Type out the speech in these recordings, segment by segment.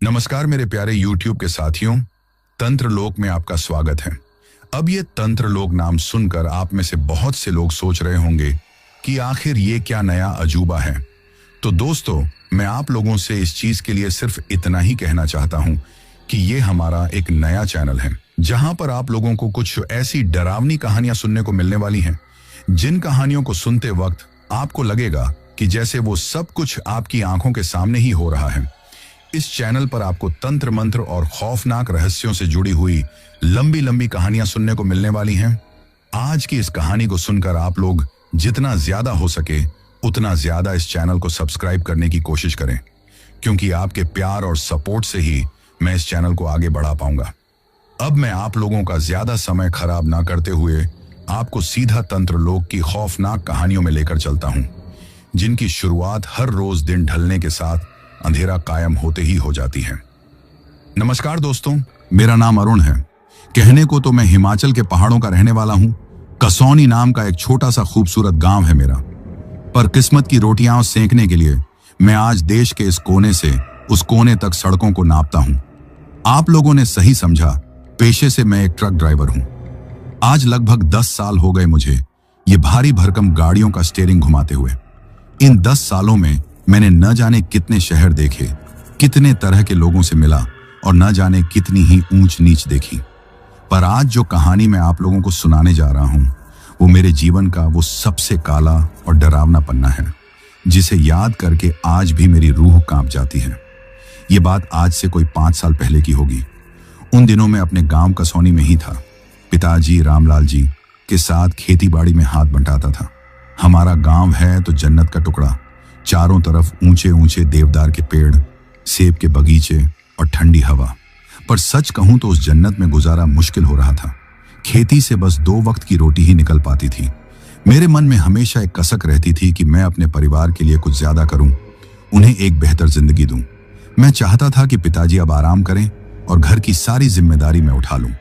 नमस्कार मेरे प्यारे YouTube के साथियों, तंत्र लोक में आपका स्वागत है। अब ये तंत्र लोक नाम सुनकर आप में से बहुत से लोग सोच रहे होंगे कि आखिर ये क्या नया अजूबा है। तो दोस्तों, मैं आप लोगों से इस चीज के लिए सिर्फ इतना ही कहना चाहता हूं कि ये हमारा एक नया चैनल है, जहां पर आप लोगों को कुछ ऐसी डरावनी कहानियां सुनने को मिलने वाली हैं, जिन कहानियों को सुनते वक्त आपको लगेगा कि जैसे वो सब कुछ आपकी आंखों के सामने ही हो रहा है। इस चैनल पर आपको तंत्र मंत्र और खौफनाक रहस्यों से जुड़ी हुई लंबी लंबी कहानियां सुनने को मिलने वाली हैं। आज की इस कहानी को सुनकर आप लोग जितना ज्यादा हो सके उतना ज्यादा इस चैनल को सब्सक्राइब करने की कोशिश करें, क्योंकि आपके प्यार और सपोर्ट से ही मैं इस चैनल को आगे बढ़ा पाऊंगा। अब मैं आप लोगों का ज्यादा समय खराब ना करते हुए आपको सीधा तंत्र लोक की खौफनाक कहानियों में लेकर चलता हूं, जिनकी शुरुआत हर रोज दिन ढलने के साथ अंधेरा कायम होते ही हो जाती है। नमस्कार दोस्तों, मेरा नाम अरुण है। कहने को तो मैं हिमाचल के पहाड़ों का रहने वाला हूं। कसौनी नाम का एक छोटा सा खूबसूरत गांव है मेरा। पर किस्मत की रोटियां सेंकने के लिए मैं आज देश के इस कोने से उस कोने तक सड़कों को नापता हूं। आप लोगों ने सही समझा, पेशे से मैं एक ट्रक ड्राइवर हूं। आज लगभग 10 साल हो गए मुझे ये भारी भरकम गाड़ियों का स्टीयरिंग घुमाते हुए। इन 10 सालों में मैंने न जाने कितने शहर देखे, कितने तरह के लोगों से मिला और न जाने कितनी ही ऊंच नीच देखी। पर आज जो कहानी मैं आप लोगों को सुनाने जा रहा हूं, वो मेरे जीवन का वो सबसे काला और डरावना पन्ना है, जिसे याद करके आज भी मेरी रूह कांप जाती है। ये बात आज से कोई 5 साल पहले की होगी। उन दिनों में अपने गांव कसौनी में ही था। पिताजी रामलाल जी के साथ खेती बाड़ी में हाथ बंटाता था। हमारा गांव है तो जन्नत का टुकड़ा। चारों तरफ ऊंचे ऊंचे देवदार के पेड़, सेब के बगीचे और ठंडी हवा। पर सच कहूं तो उस जन्नत में गुजारा मुश्किल हो रहा था। खेती से बस 2 वक्त की रोटी ही निकल पाती थी। मेरे मन में हमेशा एक कसक रहती थी कि मैं अपने परिवार के लिए कुछ ज्यादा करूं, उन्हें एक बेहतर जिंदगी दूं। मैं चाहता था कि पिताजी अब आराम करें और घर की सारी जिम्मेदारी मैं उठा लूं।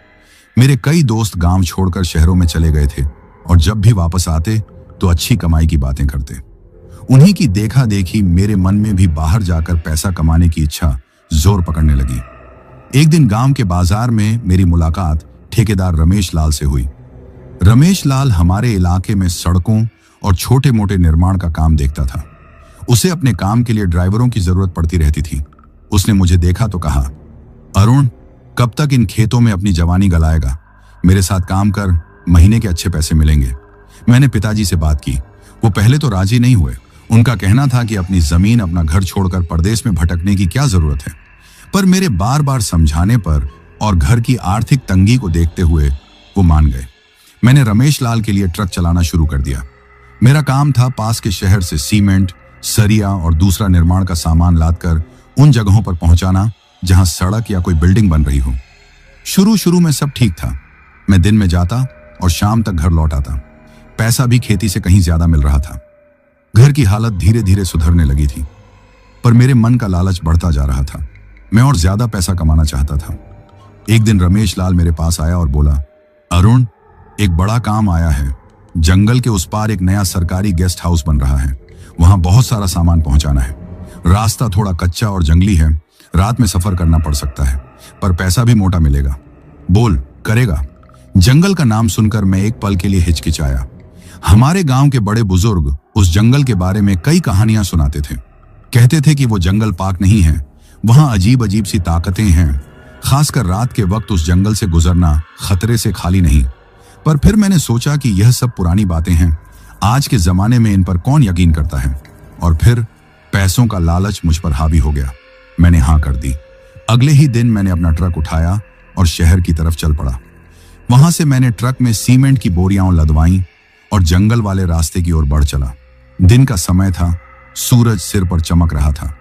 मेरे कई दोस्त गांव छोड़कर शहरों में चले गए थे और जब भी वापस आते तो अच्छी कमाई की बातें करते। उन्हीं की देखा देखी मेरे मन में भी बाहर जाकर पैसा कमाने की इच्छा जोर पकड़ने लगी। एक दिन गांव के बाजार में मेरी मुलाकात ठेकेदार रमेश लाल से हुई। रमेश लाल हमारे इलाके में सड़कों और छोटे मोटे निर्माण का काम देखता था। उसे अपने काम के लिए ड्राइवरों की जरूरत पड़ती रहती थी। उसने मुझे देखा तो कहा, अरुण, कब तक इन खेतों में अपनी जवानी गलाएगा? मेरे साथ काम कर, महीने के अच्छे पैसे मिलेंगे। मैंने पिताजी से बात की। वो पहले तो राजी नहीं हुए। उनका कहना था कि अपनी जमीन, अपना घर छोड़कर परदेश में भटकने की क्या जरूरत है। पर मेरे बार बार समझाने पर और घर की आर्थिक तंगी को देखते हुए वो मान गए। मैंने रमेश लाल के लिए ट्रक चलाना शुरू कर दिया। मेरा काम था पास के शहर से सीमेंट, सरिया और दूसरा निर्माण का सामान लादकर उन जगहों पर पहुंचाना जहां सड़क या कोई बिल्डिंग बन रही हो। शुरू में सब ठीक था। मैं दिन में जाता और शाम तक घर लौट आता। पैसा भी खेती से कहीं ज्यादा मिल रहा था। घर की हालत धीरे धीरे सुधरने लगी थी, पर मेरे मन का लालच बढ़ता जा रहा था। मैं और ज्यादा पैसा कमाना चाहता था। एक दिन रमेश लाल मेरे पास आया और बोला, अरुण, एक बड़ा काम आया है। जंगल के उस पार एक नया सरकारी गेस्ट हाउस बन रहा है। वहां बहुत सारा सामान पहुंचाना है। रास्ता थोड़ा कच्चा और जंगली है। रात में सफर करना पड़ सकता है, पर पैसा भी मोटा मिलेगा। बोल, करेगा? जंगल का नाम सुनकर मैं एक पल के लिए हिचकिचाया। हमारे गांव के बड़े बुजुर्ग उस जंगल के बारे में कई कहानियां सुनाते थे। कहते थे कि वो जंगल पाक नहीं है, वहां अजीब अजीब सी ताकतें हैं। खासकर रात के वक्त उस जंगल से गुजरना खतरे से खाली नहीं। पर फिर मैंने सोचा कि यह सब पुरानी बातें हैं। आज के जमाने में इन पर कौन यकीन करता है? और फिर पैसों का लालच मुझ पर हावी हो गया। मैंने हाँ कर दी। अगले ही दिन मैंने अपना ट्रक उठाया और शहर की तरफ चल पड़ा। वहां से मैंने ट्रक में सीमेंट की बोरियां लदवाई और जंगल वाले रास्ते की ओर बढ़ चला। दिन का समय था, सूरज सिर पर चमक रहा था।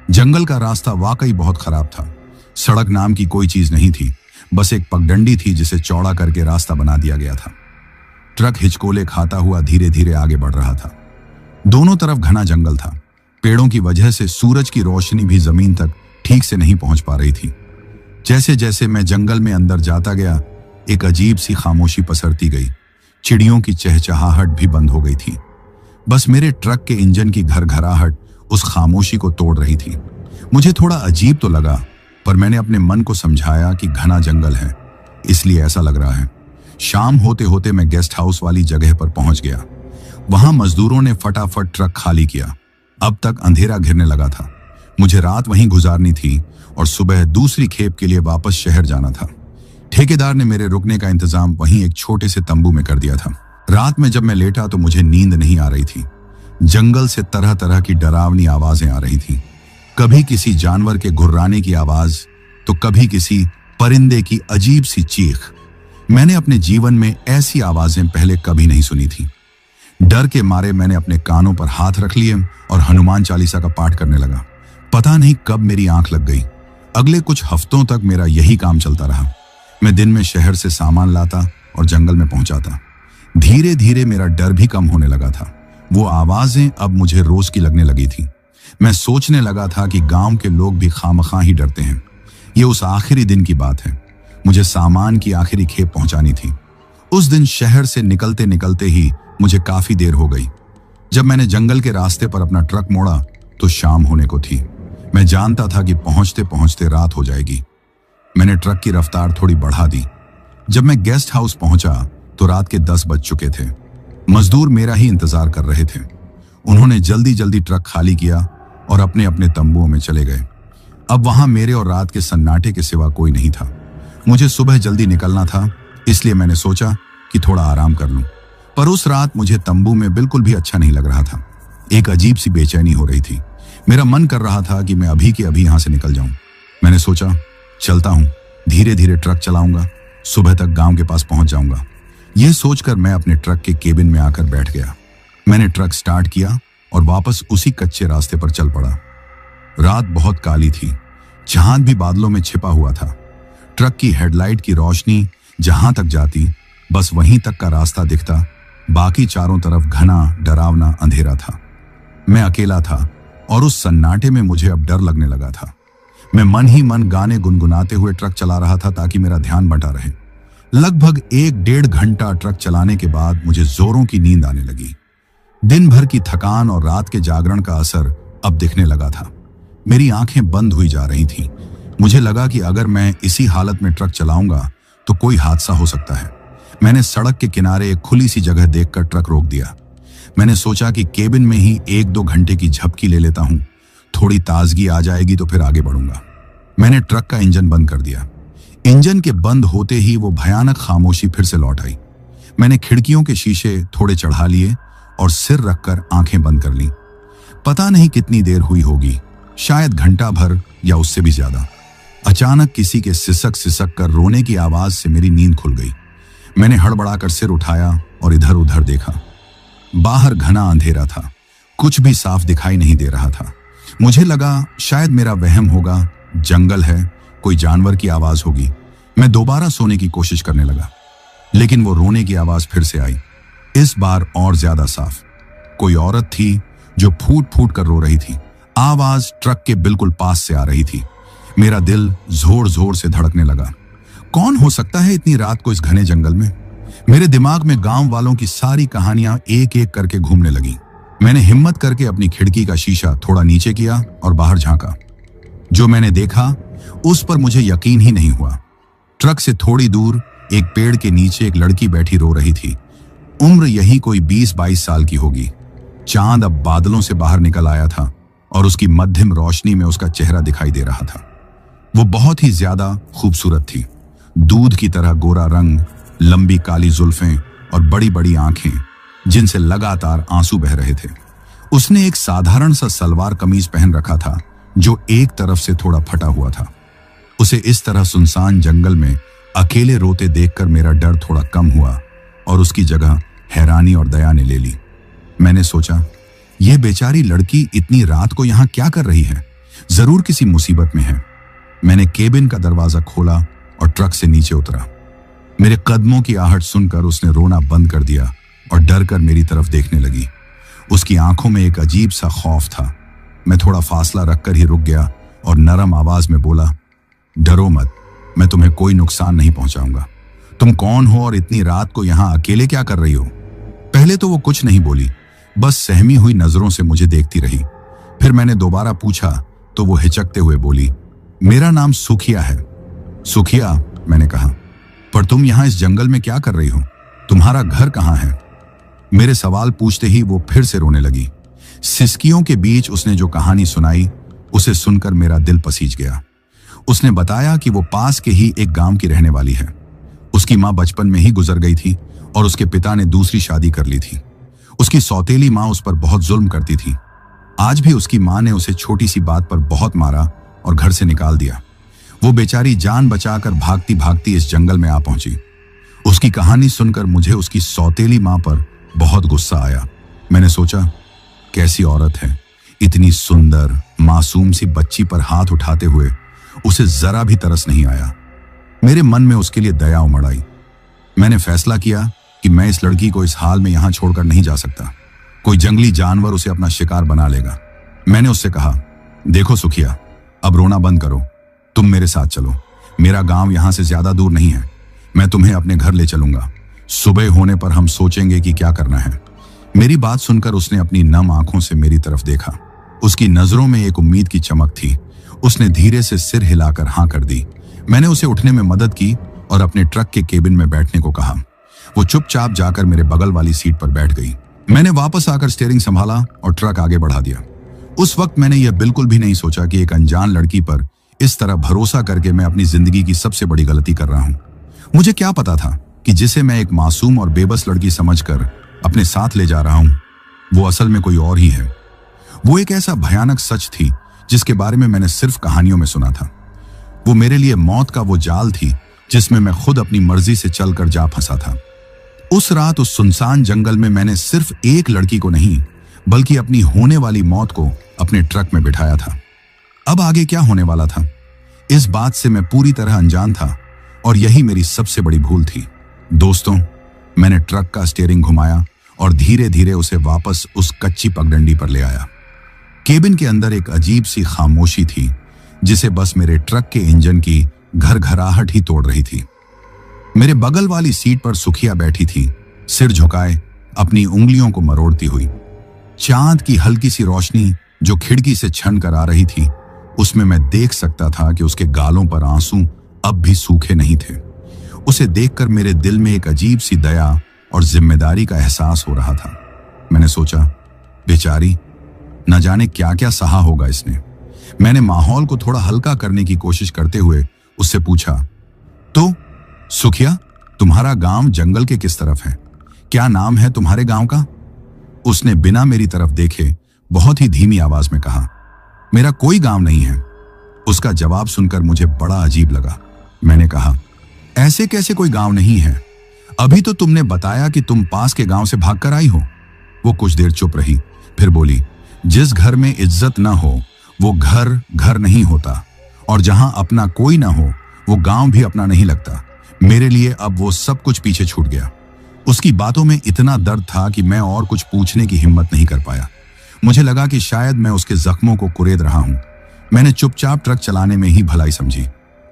जंगल का रास्ता वाकई बहुत खराब था। सड़क नाम की कोई चीज नहीं थी, बस एक पगडंडी थी जिसे चौड़ा करके रास्ता बना दिया गया था। ट्रक हिचकोले खाता हुआ धीरे धीरे आगे बढ़ रहा था। दोनों तरफ घना जंगल था। पेड़ों की वजह से सूरज की रोशनी भी जमीन तक ठीक से नहीं पहुंच पा रही थी। जैसे जैसे मैं जंगल में अंदर जाता गया, एक अजीब सी खामोशी पसरती गई। चिड़ियों की चहचहाहट भी बंद हो गई थी। बस मेरे ट्रक के इंजन की घरघराहट उस खामोशी को तोड़ रही थी। मुझे थोड़ा अजीब तो लगा, पर मैंने अपने मन को समझाया कि घना जंगल है, इसलिए ऐसा लग रहा है। शाम होते होते मैं गेस्ट हाउस वाली जगह पर पहुंच गया। वहां मजदूरों ने फटाफट ट्रक खाली किया। अब तक अंधेरा घिरने लगा था। मुझे रात वहीं गुजारनी थी और सुबह दूसरी खेप के लिए वापस शहर जाना था। ठेकेदार ने मेरे रुकने का इंतजाम वहीं एक छोटे से तंबू में कर दिया था। रात में जब मैं लेटा तो मुझे नींद नहीं आ रही थी। जंगल से तरह तरह की डरावनी आवाजें आ रही थीं। कभी किसी जानवर के घुर्राने की आवाज तो कभी किसी परिंदे की अजीब सी चीख। मैंने अपने जीवन में ऐसी आवाजें पहले कभी नहीं सुनी थी। डर के मारे मैंने अपने कानों पर हाथ रख लिए और हनुमान चालीसा का पाठ करने लगा। पता नहीं कब मेरी आंख लग गई। अगले कुछ हफ्तों तक मेरा यही काम चलता रहा। मैं दिन में शहर से सामान लाता और जंगल में पहुंचाता। धीरे धीरे मेरा डर भी कम होने लगा था। वो आवाजें अब मुझे रोज की लगने लगी थी। मैं सोचने लगा था कि गांव के लोग भी खामखा ही डरते हैं। ये उस आखिरी दिन की बात है। मुझे सामान की आखिरी खेप पहुंचानी थी। उस दिन शहर से निकलते निकलते ही मुझे काफी देर हो गई। जब मैंने जंगल के रास्ते पर अपना ट्रक मोड़ा तो शाम होने को थी। मैं जानता था कि पहुंचते पहुंचते रात हो जाएगी। मैंने ट्रक की रफ्तार थोड़ी बढ़ा दी। जब मैं गेस्ट हाउस पहुंचा तो रात के 10 बज चुके थे। मजदूर मेरा ही इंतजार कर रहे थे। उन्होंने जल्दी जल्दी ट्रक खाली किया और अपने अपने तंबुओं में चले गए। अब वहां मेरे और रात के सन्नाटे के सिवा कोई नहीं था। मुझे सुबह जल्दी निकलना था, इसलिए मैंने सोचा कि थोड़ा आराम कर लूं। पर उस रात मुझे तंबू में बिल्कुल भी अच्छा नहीं लग रहा था। एक अजीब सी बेचैनी हो रही थी। मेरा मन कर रहा था कि मैं अभी के अभी यहां से निकल जाऊं। मैंने सोचा चलता हूं, धीरे धीरे ट्रक चलाऊंगा, सुबह तक गांव के पास पहुंच जाऊंगा। यह सोचकर मैं अपने ट्रक के केबिन में आकर बैठ गया। मैंने ट्रक स्टार्ट किया और वापस उसी कच्चे रास्ते पर चल पड़ा। रात बहुत काली थी। चांद भी बादलों में छिपा हुआ था। ट्रक की हेडलाइट की रोशनी जहां तक जाती बस वहीं तक का रास्ता दिखता। बाकी चारों तरफ घना डरावना अंधेरा था। मैं अकेला था और उस सन्नाटे में मुझे अब डर लगने लगा था। मैं मन ही मन गाने गुनगुनाते हुए ट्रक चला रहा था ताकि मेरा ध्यान बंटा रहे। लगभग 1-1.5 घंटा ट्रक चलाने के बाद मुझे जोरों की नींद आने लगी। दिन भर की थकान और रात के जागरण का असर अब दिखने लगा था। मेरी आंखें बंद हुई जा रही थीं। मुझे लगा कि अगर मैं इसी हालत में ट्रक चलाऊंगा तो कोई हादसा हो सकता है। मैंने सड़क के किनारे एक खुली सी जगह देखकर ट्रक रोक दिया। मैंने सोचा कि केबिन में ही 1-2 घंटे की झपकी ले लेता हूं। थोड़ी ताजगी आ जाएगी तो फिर आगे बढ़ूंगा। मैंने ट्रक का इंजन बंद कर दिया। इंजन के बंद होते ही वो भयानक खामोशी फिर से लौट आई। मैंने खिड़कियों के शीशे थोड़े चढ़ा लिए और सिर रखकर आंखें बंद कर लीं। पता नहीं कितनी देर हुई होगी, शायद घंटा भर या उससे भी ज्यादा। अचानक किसी के सिसक सिसक कर रोने की आवाज से मेरी नींद खुल गई। मैंने हड़बड़ाकर सिर उठाया और इधर उधर देखा। बाहर घना अंधेरा था। कुछ भी साफ दिखाई नहीं दे रहा था। मुझे लगा शायद मेरा वहम होगा, जंगल है, कोई जानवर की आवाज होगी। मैं दोबारा सोने की कोशिश करने लगा, लेकिन वो रोने की आवाज फिर से आई, इस बार और ज्यादा साफ। कोई औरत थी जो फूट फूट कर रो रही थी। आवाज ट्रक के बिल्कुल पास से आ रही थी। मेरा दिल जोर जोर से धड़कने लगा। कौन हो सकता है इतनी रात को इस घने जंगल में? मेरे दिमाग में गांव वालों की सारी कहानियां एक एक करके घूमने लगी। मैंने हिम्मत करके अपनी खिड़की का शीशा थोड़ा नीचे किया और बाहर झांका। जो मैंने देखा उस पर मुझे यकीन ही नहीं हुआ। ट्रक से थोड़ी दूर एक पेड़ के नीचे एक लड़की बैठी रो रही थी। उम्र यही कोई 20-22 साल की होगी। चांद अब बादलों से बाहर निकल आया था और उसकी मध्यम रोशनी में उसका चेहरा दिखाई दे रहा था। वो बहुत ही ज्यादा खूबसूरत थी। दूध की तरह गोरा रंग, लंबी काली जुल्फें और बड़ी बड़ी आंखें जिनसे लगातार आंसू बह रहे थे। उसने एक साधारण सा सलवार कमीज पहन रखा था जो एक तरफ से थोड़ा फटा हुआ था। उसे इस तरह सुनसान जंगल में अकेले रोते देखकर मेरा डर थोड़ा कम हुआ और उसकी जगह हैरानी और दया ने ले ली। मैंने सोचा, यह बेचारी लड़की इतनी रात को यहां क्या कर रही है? जरूर किसी मुसीबत में है। मैंने केबिन का दरवाजा खोला और ट्रक से नीचे उतरा। मेरे कदमों की आहट सुनकर उसने रोना बंद कर दिया और डर कर मेरी तरफ देखने लगी। उसकी आंखों में एक अजीब सा खौफ था। मैं थोड़ा फासला रखकर ही रुक गया और नरम आवाज में बोला, डरो मत, मैं तुम्हें कोई नुकसान नहीं पहुंचाऊंगा। तुम कौन हो और इतनी रात को यहां अकेले क्या कर रही हो? पहले तो वो कुछ नहीं बोली, बस सहमी हुई नजरों से मुझे देखती रही। फिर मैंने दोबारा पूछा तो वो हिचकते हुए बोली, मेरा नाम सुखिया है। सुखिया, मैंने कहा, पर तुम यहां इस जंगल में क्या कर रही हो? तुम्हारा घर कहां है? मेरे सवाल पूछते ही वो फिर से रोने लगी। सिसकियों के बीच उसने जो कहानी सुनाई उसे सुनकर मेरा दिल पसीज गया। उसने बताया कि वो पास के ही एक गांव की रहने वाली है। उसकी मां बचपन में ही गुजर गई थी और उसके पिता ने दूसरी शादी कर ली थी। उसकी सौतेली मां उस पर बहुत जुल्म करती थी। आज भी उसकी मां ने उसे छोटी सी बात पर बहुत मारा और घर से निकाल दिया। वो बेचारी जान बचाकर भागती भागती इस जंगल में आ पहुंची। उसकी कहानी सुनकर मुझे उसकी सौतेली मां पर बहुत गुस्सा आया। मैंने सोचा, कैसी औरत है, इतनी सुंदर मासूम सी बच्ची पर हाथ उठाते हुए उसे जरा भी तरस नहीं आया। मेरे मन में उसके लिए दया उमड़ आई। मैंने फैसला किया कि मैं इस लड़की को इस हाल में यहां छोड़कर नहीं जा सकता। कोई जंगली जानवर उसे अपना शिकार बना लेगा। मैंने उससे कहा, देखो सुखिया, अब रोना बंद करो, तुम मेरे साथ चलो। मेरा गांव यहां से ज्यादा दूर नहीं है। मैं तुम्हें अपने घर ले चलूंगा। सुबह होने पर हम सोचेंगे कि क्या करना है। मेरी बात सुनकर उसने अपनी नम आंखों से मेरी तरफ देखा। उसकी नजरों में एक उम्मीद की चमक थी। उसने धीरे से सिर हिलाकर हाँ कर दी। मैंने उसे उठने में मदद की और अपने ट्रक के केबिन में बैठने को कहा। वो चुपचाप जाकर मेरे बगल वाली सीट पर बैठ गई। मैंने वापस आकर स्टीयरिंग संभाला और ट्रक आगे बढ़ा दिया। उस वक्त मैंने यह बिल्कुल भी नहीं सोचा कि एक अनजान लड़की पर इस तरह भरोसा करके मैं अपनी जिंदगी की सबसे बड़ी गलती कर रहा हूं। मुझे क्या पता था कि जिसे मैं एक मासूम और बेबस लड़की समझकर अपने साथ ले जा रहा हूं, वो असल में कोई और ही है। वो एक ऐसा भयानक सच थी जिसके बारे में मैंने सिर्फ कहानियों में सुना था। वो मेरे लिए मौत का वो जाल थी जिसमें मैं खुद अपनी मर्जी से चलकर जा फंसा था। उस रात उस सुनसान जंगल में मैंने सिर्फ एक लड़की को नहीं बल्कि अपनी होने वाली मौत को अपने ट्रक में बिठाया था। अब आगे क्या होने वाला था, इस बात से मैं पूरी तरह अनजान था और यही मेरी सबसे बड़ी भूल थी। दोस्तों, मैंने ट्रक का स्टीयरिंग घुमाया और धीरे धीरे उसे वापस उस कच्ची पगडंडी पर ले आया। केबिन के अंदर एक अजीब सी खामोशी थी जिसे बस मेरे ट्रक के इंजन की घरघराहट ही तोड़ रही थी। मेरे बगल वाली सीट पर सुखिया बैठी थी, सिर झुकाए, अपनी उंगलियों को मरोड़ती हुई। चांद की हल्की सी रोशनी जो खिड़की से छन कर आ रही थी, उसमें मैं देख सकता था कि उसके गालों पर आंसू अब भी सूखे नहीं थे। उसे देखकर मेरे दिल में एक अजीब सी दया और जिम्मेदारी का एहसास हो रहा था। मैंने सोचा, बेचारी, न जाने क्या क्या सहा होगा इसने। मैंने माहौल को थोड़ा हल्का करने की कोशिश करते हुए उससे पूछा, तो सुखिया, तुम्हारा गांव जंगल के किस तरफ है? क्या नाम है तुम्हारे गांव का? उसने बिना मेरी तरफ देखे बहुत ही धीमी आवाज में कहा, मेरा कोई गांव नहीं है। उसका जवाब सुनकर मुझे बड़ा अजीब लगा। मैंने कहा, ऐसे कैसे कोई गांव नहीं है? अभी तो तुमने बताया कि तुम पास के गांव से भागकर आई हो। वो कुछ देर चुप रही, फिर बोली, जिस घर में इज्जत ना हो वो घर घर नहीं होता, और जहां अपना कोई ना हो वो गांव भी अपना नहीं लगता। मेरे लिए अब वो सब कुछ पीछे छूट गया। उसकी बातों में इतना दर्द था कि मैं और कुछ पूछने की हिम्मत नहीं कर पाया। मुझे लगा कि शायद मैं उसके जख्मों को कुरेद रहा हूं। मैंने चुपचाप ट्रक चलाने में ही भलाई समझी,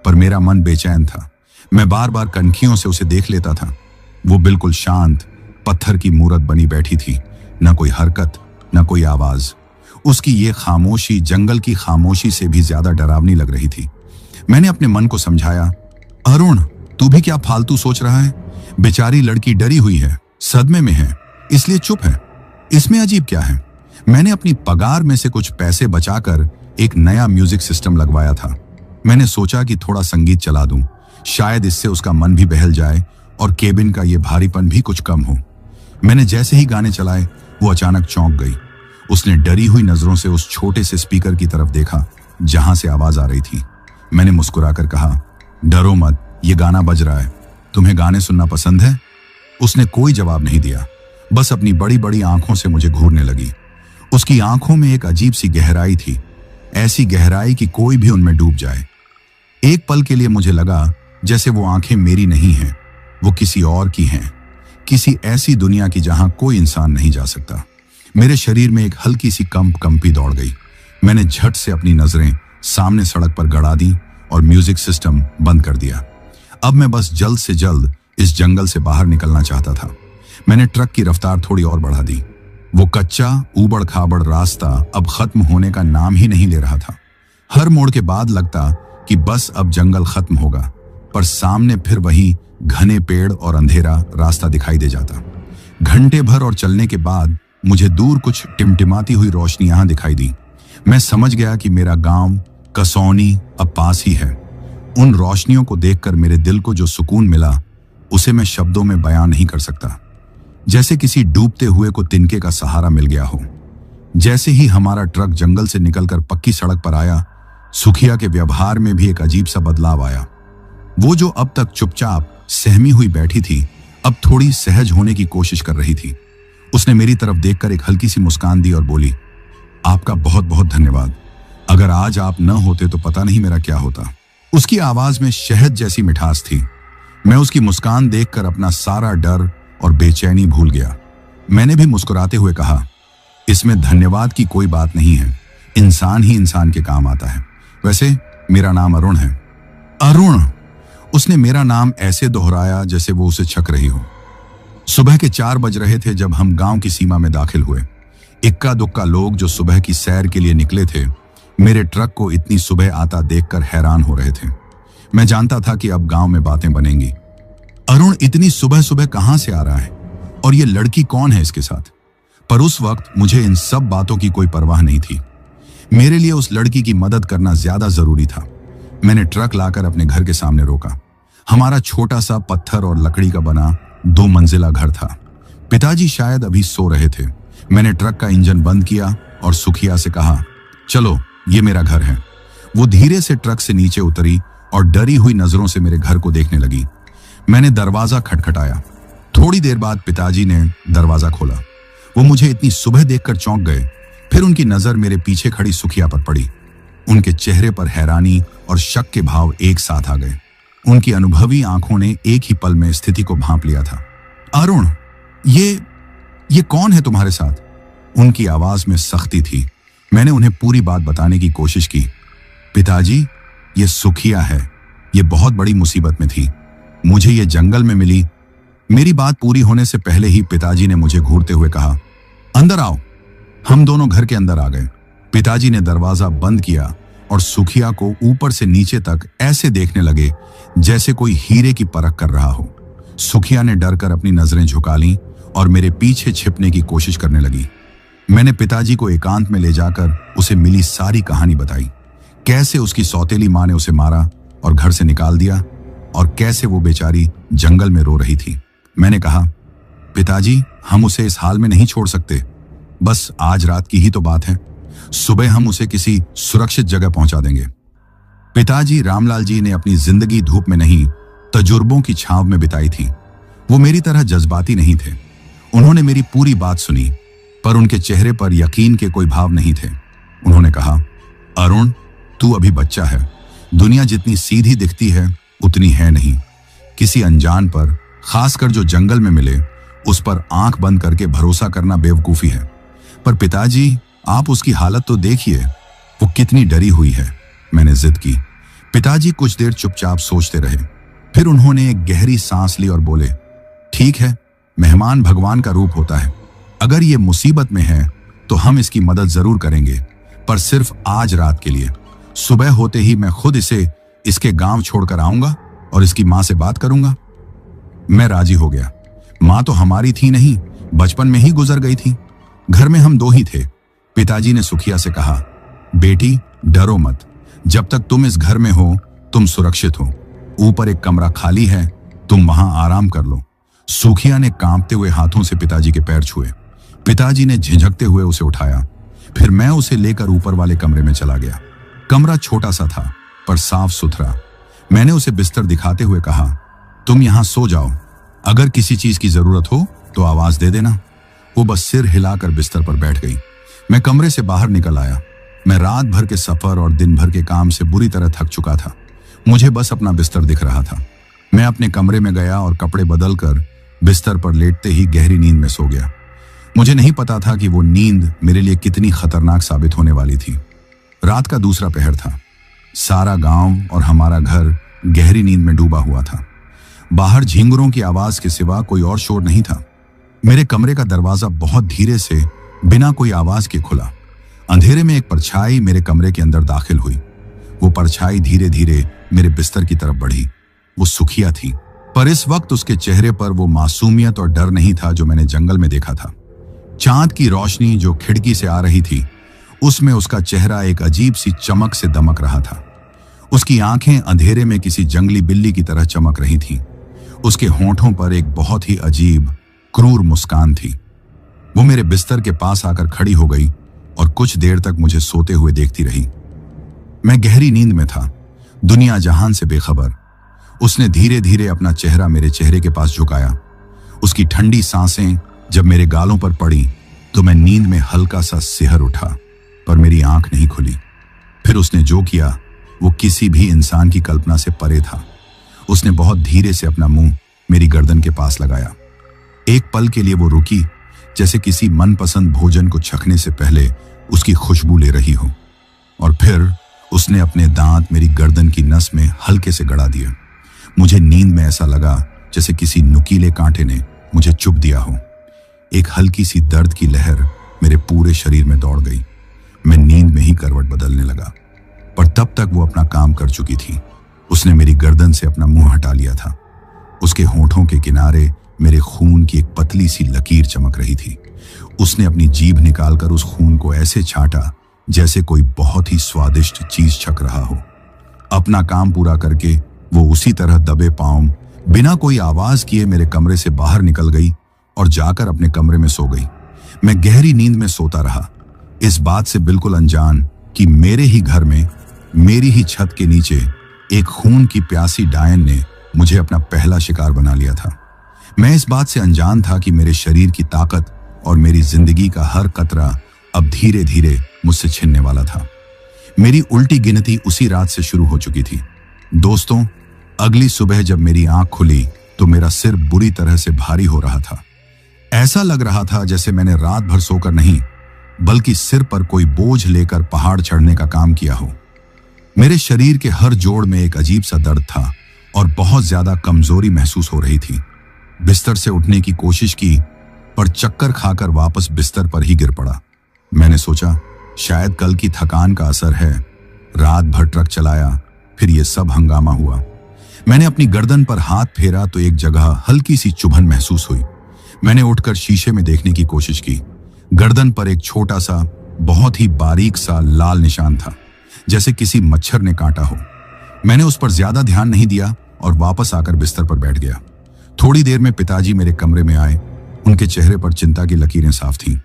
पर मेरा मन बेचैन था। मैं बार बार कनखियों से उसे देख लेता था। वो बिल्कुल शांत पत्थर की मूरत बनी बैठी थी, न कोई हरकत, न कोई आवाज। उसकी ये खामोशी जंगल की खामोशी से भी ज्यादा डरावनी लग रही थी। मैंने अपने मन को समझाया, अरुण, तू भी क्या फालतू सोच रहा है? बेचारी लड़की डरी हुई है, सदमे में है, इसलिए चुप है। इसमें अजीब क्या है? मैंने अपनी पगार में से कुछ पैसे बचाकर एक नया म्यूजिक सिस्टम लगवाया था। मैंने सोचा कि थोड़ा संगीत चला दूं, शायद इससे उसका मन भी बहल जाए और केबिन का ये भारीपन भी कुछ कम हो। मैंने जैसे ही गाने चलाए, वो अचानक चौंक गई। उसने डरी हुई नजरों से उस छोटे से स्पीकर की तरफ देखा जहां से आवाज आ रही थी। मैंने मुस्कुराकर कहा, डरो मत, ये गाना बज रहा है, तुम्हें गाने सुनना पसंद है? उसने कोई जवाब नहीं दिया, बस अपनी बड़ी बड़ी आंखों से मुझे घूरने लगी। उसकी आंखों में एक अजीब सी गहराई थी, ऐसी गहराई कि कोई भी उनमें डूब जाए। एक पल के लिए मुझे लगा जैसे वो आंखें मेरी नहीं हैं, वो किसी और की हैं, किसी ऐसी दुनिया की जहां कोई इंसान नहीं जा सकता। मेरे शरीर में एक हल्की सी कंपी दौड़ गई। मैंने झट से अपनी नजरें सामने सड़क पर गड़ा दी और म्यूजिक सिस्टम बंद कर दिया। अब मैं बस जल्द से जल्द इस जंगल से बाहर निकलना चाहता था। मैंने ट्रक की रफ्तार थोड़ी और बढ़ा दी। वो कच्चा ऊबड़ खाबड़ रास्ता अब खत्म होने का नाम ही नहीं ले रहा था। हर मोड़ के बाद लगता कि बस अब जंगल खत्म होगा, पर सामने फिर वही घने पेड़ और अंधेरा रास्ता दिखाई दे जाता। घंटे भर और चलने के बाद मुझे दूर कुछ टिमटिमाती हुई रोशनी यहां दिखाई दी। मैं समझ गया कि मेरा गांव कसौनी अब पास ही है। उन रोशनियों को देखकर मेरे दिल को जो सुकून मिला उसे मैं शब्दों में बयां नहीं कर सकता। जैसे किसी डूबते हुए को तिनके का सहारा मिल गया हो। जैसे ही हमारा ट्रक जंगल से निकलकर पक्की सड़क पर आया, सुखिया के व्यवहार में भी एक अजीब सा बदलाव आया। वो जो अब तक चुपचाप सहमी हुई बैठी थी, अब थोड़ी सहज होने की कोशिश कर रही थी। उसने मेरी तरफ देखकर एक हल्की सी मुस्कान दी और बोली, आपका बहुत बहुत धन्यवाद। अगर आज आप न होते तो पता नहीं मेरा क्या होता। उसकी आवाज में शहद जैसी मिठास थी। मैं उसकी मुस्कान देखकर अपना सारा डर और बेचैनी भूल गया। मैंने भी मुस्कुराते हुए कहा, इसमें धन्यवाद की कोई बात नहीं है, इंसान ही इंसान के काम आता है। वैसे मेरा नाम अरुण है। अरुण? उसने मेरा नाम ऐसे दोहराया जैसे वो उसे छक रही हो। सुबह के 4 बज रहे थे जब हम गांव की सीमा में दाखिल हुए। इक्का दुक्का लोग जो सुबह की सैर के लिए निकले थे, मेरे ट्रक को इतनी सुबह आता देखकर हैरान हो रहे थे। मैं जानता था कि अब गांव में बातें बनेंगी। अरुण इतनी सुबह सुबह कहां से आ रहा है और ये लड़की कौन है इसके साथ? पर उस वक्त मुझे इन सब बातों की कोई परवाह नहीं थी। मेरे लिए उस लड़की की मदद करना ज्यादा जरूरी था। मैंने ट्रक लाकर अपने घर के सामने रोका। हमारा छोटा सा पत्थर और लकड़ी का बना 2 मंजिला घर था। पिताजी शायद अभी सो रहे थे। मैंने ट्रक का इंजन बंद किया और सुखिया से कहा, चलो ये मेरा घर है। वो धीरे से ट्रक से नीचे उतरी और डरी हुई नजरों से मेरे घर को देखने लगी। मैंने दरवाजा खटखटाया। थोड़ी देर बाद पिताजी ने दरवाजा खोला। वो मुझे इतनी सुबह देखकर चौंक गए। फिर उनकी नजर मेरे पीछे खड़ी सुखिया पर पड़ी। उनके चेहरे पर हैरानी और शक के भाव एक साथ आ गए। उनकी अनुभवी आंखों ने एक ही पल में स्थिति को भांप लिया था। अरुण, ये कौन है तुम्हारे साथ? उनकी आवाज में सख्ती थी। मैंने उन्हें पूरी बात बताने की कोशिश की। पिताजी, ये सुखिया है। ये बहुत बड़ी मुसीबत में थी। मुझे ये जंगल में मिली। मेरी बात पूरी होने से पहले ही पिताजी ने मुझे घूरते हुए कहा, अंदर आओ। हम दोनों घर के अंदर आ गए। पिताजी ने दरवाजा बंद किया और सुखिया को ऊपर से नीचे तक ऐसे देखने लगे जैसे कोई हीरे की परख कर रहा हो। सुखिया ने डरकर अपनी नजरें झुका लीं और मेरे पीछे छिपने की कोशिश करने लगी। मैंने पिताजी को एकांत में ले जाकर उसे मिली सारी कहानी बताई। कैसे उसकी सौतेली मां ने उसे मारा और घर से निकाल दिया, और कैसे वो बेचारी जंगल में रो रही थी। मैंने कहा, पिताजी, हम उसे इस हाल में नहीं छोड़ सकते। बस आज रात की ही तो बात है। सुबह हम उसे किसी सुरक्षित जगह पहुंचा देंगे। पिताजी रामलाल जी ने अपनी जिंदगी धूप में नहीं, तजुर्बों की छांव में बिताई थी। वो मेरी तरह जज्बाती नहीं थे। उन्होंने मेरी पूरी बात सुनी, पर उनके चेहरे पर यकीन के कोई भाव नहीं थे। उन्होंने कहा, अरुण, तू अभी बच्चा है। दुनिया जितनी सीधी दिखती है उतनी है नहीं। किसी अनजान पर, खासकर जो जंगल में मिले, उस पर आंख बंद करके भरोसा करना बेवकूफी है। पर पिताजी, आप उसकी हालत तो देखिए, वो कितनी डरी हुई है। मैंने जिद की। पिताजी कुछ देर चुपचाप सोचते रहे। फिर उन्होंने एक गहरी सांस ली और बोले, ठीक है, मेहमान भगवान का रूप होता है। अगर ये मुसीबत में है तो हम इसकी मदद जरूर करेंगे, पर सिर्फ आज रात के लिए। सुबह होते ही मैं खुद इसे इसके गांव छोड़कर आऊंगा और इसकी मां से बात करूंगा। मैं राजी हो गया। मां तो हमारी थी नहीं, बचपन में ही गुजर गई थी। घर में हम 2 ही थे। पिताजी ने सुखिया से कहा, बेटी, डरो मत। जब तक तुम इस घर में हो तुम सुरक्षित हो। ऊपर एक कमरा खाली है, तुम वहां आराम कर लो। सुखिया ने कांपते हुए हाथों से पिताजी के पैर छुए। पिताजी ने झिझकते हुए उसे उठाया। फिर मैं उसे लेकर ऊपर वाले कमरे में चला गया। कमरा छोटा सा था पर साफ सुथरा। मैंने उसे बिस्तर दिखाते हुए कहा, तुम यहां सो जाओ। अगर किसी चीज की जरूरत हो तो आवाज दे देना। वो बस सिर हिलाकर बिस्तर पर बैठ गई। मैं कमरे से बाहर निकल आया। मैं रात भर के सफर और दिन भर के काम से बुरी तरह थक चुका था। मुझे बस अपना बिस्तर दिख रहा था। मैं अपने कमरे में गया और कपड़े बदलकर बिस्तर पर लेटते ही गहरी नींद में सो गया। मुझे नहीं पता था कि वो नींद मेरे लिए कितनी खतरनाक साबित होने वाली थी। रात का दूसरा पहर था। सारा गांव और हमारा घर गहरी नींद में डूबा हुआ था। बाहर झींगुरों की आवाज के सिवा कोई और शोर नहीं था। मेरे कमरे का दरवाजा बहुत धीरे से, बिना कोई आवाज के खुला। अंधेरे में एक परछाई मेरे कमरे के अंदर दाखिल हुई। वो परछाई धीरे धीरे मेरे बिस्तर की तरफ बढ़ी। वो सुखिया थी, पर इस वक्त उसके चेहरे पर वो मासूमियत और डर नहीं था जो मैंने जंगल में देखा था। चांद की रोशनी जो खिड़की से आ रही थी, उसमें उसका चेहरा एक अजीब सी चमक से दमक रहा था। उसकी आंखें अंधेरे में किसी जंगली बिल्ली की तरह चमक रही थीं। उसके होंठों पर एक बहुत ही अजीब, क्रूर मुस्कान थी। वो मेरे बिस्तर के पास आकर खड़ी हो गई और कुछ देर तक मुझे सोते हुए देखती रही। मैं गहरी नींद में था, दुनिया जहान से बेखबर। उसने धीरे धीरे अपना चेहरा मेरे चेहरे के पास झुकाया। उसकी ठंडी सांसें जब मेरे गालों पर पड़ी तो मैं नींद में हल्का सा सिहर उठा, पर मेरी आंख नहीं खुली। फिर उसने जो किया वो किसी भी इंसान की कल्पना से परे था। उसने बहुत धीरे से अपना मुंह मेरी गर्दन के पास लगाया। एक पल के लिए वो रुकी, जैसे किसी मनपसंद भोजन को चखने से पहले उसकी खुशबू ले रही हो, और फिर उसने अपने दांत मेरी गर्दन की नस में हल्के से गड़ा दिए। मुझे नींद में ऐसा लगा जैसे किसी नुकीले कांटे ने मुझे चुभ दिया हो। एक हल्की सी दर्द की लहर मेरे पूरे शरीर में दौड़ गई। मैं नींद में ही करवट बदलने लगा, पर तब तक वो अपना काम कर चुकी थी। उसने मेरी गर्दन से अपना मुंह हटा लिया था। उसके होंठों के किनारे मेरे खून की एक पतली सी लकीर चमक रही थी। उसने अपनी जीभ निकालकर उस खून को ऐसे छाटा जैसे कोई बहुत ही स्वादिष्ट चीज छक रहा हो। अपना काम पूरा करके वो उसी तरह दबे पांव बिना कोई आवाज किए मेरे कमरे से बाहर निकल गई और जाकर अपने कमरे में सो गई। मैं गहरी नींद में सोता रहा, इस बात से बिल्कुल अनजान कि मेरे ही घर में, मेरी ही छत के नीचे एक खून की प्यासी डायन ने मुझे अपना पहला शिकार बना लिया था। मैं इस बात से अनजान था कि मेरे शरीर की ताकत और मेरी जिंदगी का हर कतरा अब धीरे धीरे मुझसे छिनने वाला था। मेरी उल्टी गिनती उसी रात से शुरू हो चुकी थी। दोस्तों, अगली सुबह जब मेरी आंख खुली तो मेरा सिर बुरी तरह से भारी हो रहा था। ऐसा लग रहा था जैसे मैंने रात भर सोकर नहीं, बल्कि सिर पर कोई बोझ लेकर पहाड़ चढ़ने का काम किया हो। मेरे शरीर के हर जोड़ में एक अजीब सा दर्द था और बहुत ज्यादा कमजोरी महसूस हो रही थी। बिस्तर से उठने की कोशिश की, पर चक्कर खाकर वापस बिस्तर पर ही गिर पड़ा। मैंने सोचा शायद कल की थकान का असर है। रात भर ट्रक चलाया, फिर ये सब हंगामा हुआ। मैंने अपनी गर्दन पर हाथ फेरा तो एक जगह हल्की सी चुभन महसूस हुई। मैंने उठकर शीशे में देखने की कोशिश की। गर्दन पर एक छोटा सा, बहुत ही बारीक सा लाल निशान था, जैसे किसी मच्छर ने काटा हो। मैंने उस पर ज्यादा ध्यान नहीं दिया और वापस आकर बिस्तर पर बैठ गया। थोड़ी देर में पिताजी मेरे कमरे में आए। उनके चेहरे पर चिंता की लकीरें साफ थीं।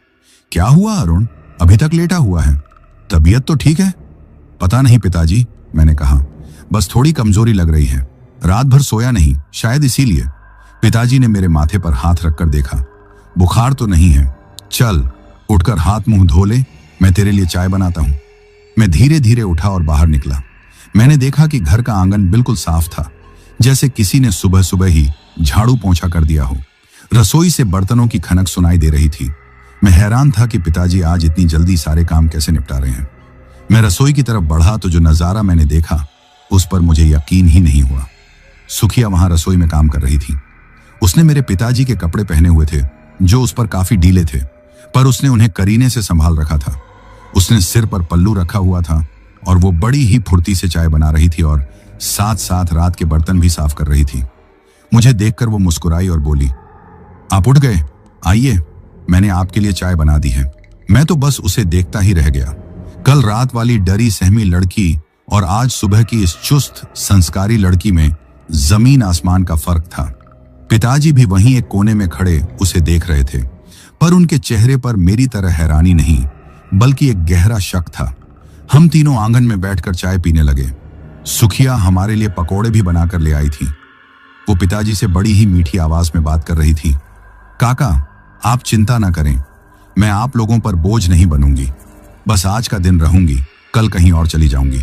क्या हुआ अरुण, अभी तक लेटा हुआ है? तबीयत तो ठीक है? पता नहीं पिताजी, मैंने कहा, बस थोड़ी कमजोरी लग रही है। रात भर सोया नहीं, शायद इसीलिए। पिताजी ने मेरे माथे पर हाथ रखकर देखा। बुखार तो नहीं है, चल उठकर हाथ मुंह धो ले, मैं तेरे लिए चाय बनाता हूं। मैं धीरे धीरे उठा और बाहर निकला। मैंने देखा कि घर का आंगन बिल्कुल साफ था, जैसे किसी ने सुबह सुबह ही झाड़ू पोंछा कर दिया हो। रसोई से बर्तनों की खनक सुनाई दे रही थी। मैं हैरान था कि पिताजी आज इतनी जल्दी सारे काम कैसे निपटा रहे हैं। मैं रसोई की तरफ बढ़ा तो जो नजारा मैंने देखा उस पर मुझे यकीन ही नहीं हुआ। सुखिया वहां रसोई में काम कर रही थी। उसने मेरे पिताजी के कपड़े पहने हुए थे, जो उस पर काफी ढीले थे, पर उसने उन्हें करीने से संभाल रखा था। उसने सिर पर पल्लू रखा हुआ था और वो बड़ी ही फुर्ती से चाय बना रही थी और साथ साथ रात के बर्तन भी साफ कर रही थी। मुझे देखकर वो मुस्कुराई और बोली, आप उठ गए, आइए, मैंने आपके लिए चाय बना दी है। मैं तो बस उसे देखता ही रह गया। कल रात वाली डरी सहमी लड़की और आज सुबह की इस चुस्त संस्कारी लड़की में जमीन आसमान का फर्क था। पिताजी भी वहीं एक कोने में खड़े उसे देख रहे थे, पर उनके चेहरे पर मेरी तरह हैरानी नहीं, बल्कि एक गहरा शक था। हम तीनों आंगन में बैठकर चाय पीने लगे। सुखिया हमारे लिए पकौड़े भी बनाकर ले आई थी। वो पिताजी से बड़ी ही मीठी आवाज में बात कर रही थी। काका, आप चिंता ना करें, मैं आप लोगों पर बोझ नहीं बनूंगी। बस आज का दिन रहूंगी, कल कहीं और चली जाऊंगी।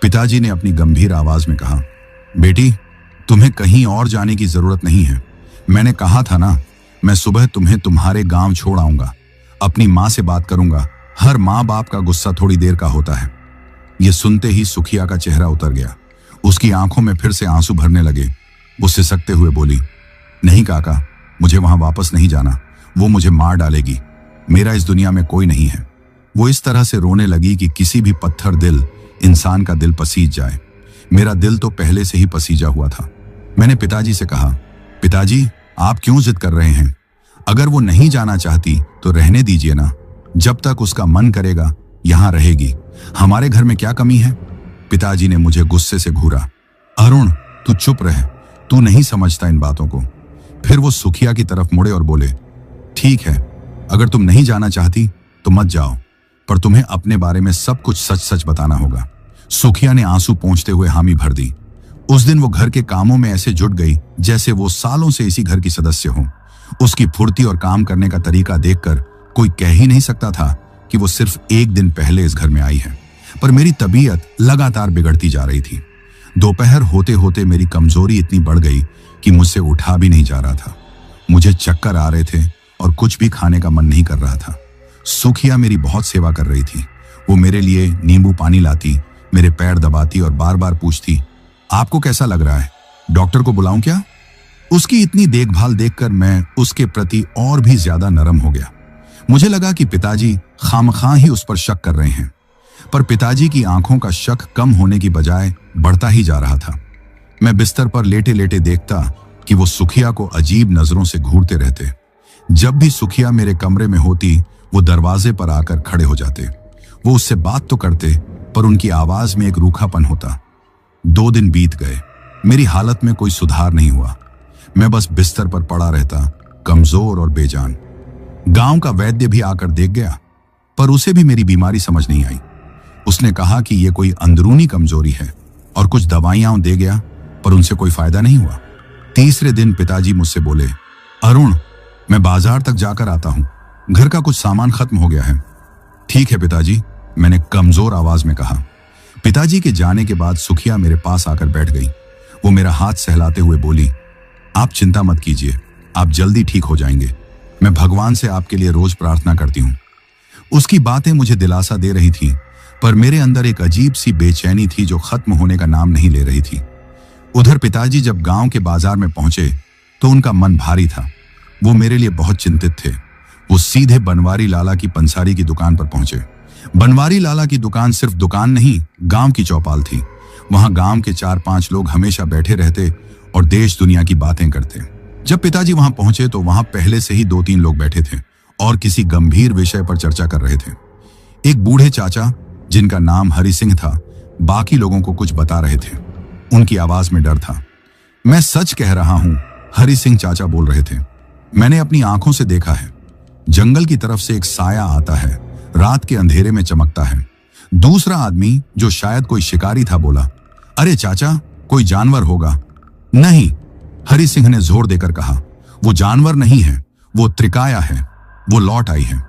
पिताजी ने अपनी गंभीर आवाज में कहा, बेटी, तुम्हें कहीं और जाने की जरूरत नहीं है। मैंने कहा था ना, मैं सुबह तुम्हें तुम्हारे गांव छोड़ आऊंगा। अपनी माँ से बात करूंगा। हर माँ बाप का गुस्सा थोड़ी देर का होता है। यह सुनते ही सुखिया का चेहरा उतर गया। उसकी आंखों में फिर से आंसू भरने लगे। वो सिसकते हुए बोली, नहीं काका, मुझे वहां वापस नहीं जाना। वो मुझे मार डालेगी। मेरा इस दुनिया में कोई नहीं है। वो इस तरह से रोने लगी कि किसी भी पत्थर दिल इंसान का दिल पसीज जाए। मेरा दिल तो पहले से ही पसीजा हुआ था। मैंने पिताजी से कहा, पिताजी आप क्यों जिद कर रहे हैं? अगर वो नहीं जाना चाहती तो रहने दीजिए ना, जब तक उसका मन करेगा यहां रहेगी। हमारे घर में क्या कमी है? पिताजी ने मुझे गुस्से से घूरा। अरुण तू चुप रह, तू नहीं समझता इन बातों को। फिर वो सुखिया की तरफ मुड़े और बोले, ठीक है, अगर तुम नहीं जाना चाहती तो मत जाओ, पर तुम्हें अपने बारे में सब कुछ सच सच बताना होगा। सुखिया ने आंसू पोंछते हुए हामी भर दी। उस दिन वो घर के कामों में ऐसे जुट गई जैसे वो सालों से इसी घर की सदस्य हो। उसकी फुर्ती और काम करने का तरीका देखकर कोई कह ही नहीं सकता था कि वो सिर्फ एक दिन पहले इस घर में आई है। पर मेरी तबीयत लगातार बिगड़ती जा रही थी। दोपहर होते होते मेरी कमजोरी इतनी बढ़ गई कि मुझसे उठा भी नहीं जा रहा था। मुझे चक्कर आ रहे थे और कुछ भी खाने का मन नहीं कर रहा था। सुखिया मेरी बहुत सेवा कर रही थी। वो मेरे लिए नींबू पानी लाती, मेरे पैर दबाती और बार बार पूछती, आपको कैसा लग रहा है? डॉक्टर को बुलाऊं क्या? उसकी इतनी देखभाल देखकर मैं उसके प्रति और भी ज्यादा नरम हो गया। मुझे लगा कि पिताजी खामखां ही उस पर शक कर रहे हैं, पर पिताजी की आंखों का शक कम होने की बजाय बढ़ता ही जा रहा था। मैं बिस्तर पर लेटे लेटे देखता कि वो सुखिया को अजीब नजरों से घूरते रहते। जब भी सुखिया मेरे कमरे में होती वो दरवाजे पर आकर खड़े हो जाते। वो उससे बात तो करते, पर उनकी आवाज में एक रूखापन होता। 2 दिन बीत गए, मेरी हालत में कोई सुधार नहीं हुआ। मैं बस बिस्तर पर पड़ा रहता, कमजोर और बेजान। गांव का वैद्य भी आकर देख गया, पर उसे भी मेरी बीमारी समझ नहीं आई। उसने कहा कि यह कोई अंदरूनी कमजोरी है और कुछ दवाइयां दे गया, पर उनसे कोई फायदा नहीं हुआ। तीसरे दिन पिताजी मुझसे बोले, अरुण मैं बाजार तक जाकर आता हूं, घर का कुछ सामान खत्म हो गया है। ठीक है पिताजी, मैंने कमजोर आवाज में कहा। पिताजी के जाने के बाद सुखिया मेरे पास आकर बैठ गई। वो मेरा हाथ सहलाते हुए बोली, आप चिंता मत कीजिए, आप जल्दी ठीक हो जाएंगे। मैं भगवान से आपके लिए रोज प्रार्थना करती हूँ। उसकी बातें मुझे दिलासा दे रही थी, पर मेरे अंदर एक अजीब सी बेचैनी थी जो खत्म होने का नाम नहीं ले रही थी। उधर पिताजी जब गांव के बाजार में पहुंचे तो उनका मन भारी था। वो मेरे लिए बहुत चिंतित थे। वो सीधे बनवारी लाला की पंसारी की दुकान पर पहुंचे। बनवारी लाला की दुकान सिर्फ दुकान नहीं, गांव की चौपाल थी। वहां गांव के 4-5 लोग हमेशा बैठे रहते और देश दुनिया की बातें करते। जब पिताजी वहां पहुंचे तो वहां पहले से ही 2-3 लोग बैठे थे और किसी गंभीर विषय पर चर्चा कर रहे थे। एक बूढ़े चाचा जिनका नाम हरि सिंह था, बाकी लोगों को कुछ बता रहे थे। उनकी आवाज में डर था। मैं सच कह रहा हूं, हरि सिंह चाचा बोल रहे थे। मैंने अपनी आंखों से देखा है। जंगल की तरफ से एक साया आता है, रात के अंधेरे में चमकता है। दूसरा आदमी जो शायद कोई शिकारी था बोला, अरे चाचा कोई जानवर होगा। नहीं, हरि सिंह ने जोर देकर कहा, वो जानवर नहीं है, वो त्रिकाया है। वो लौट आई है।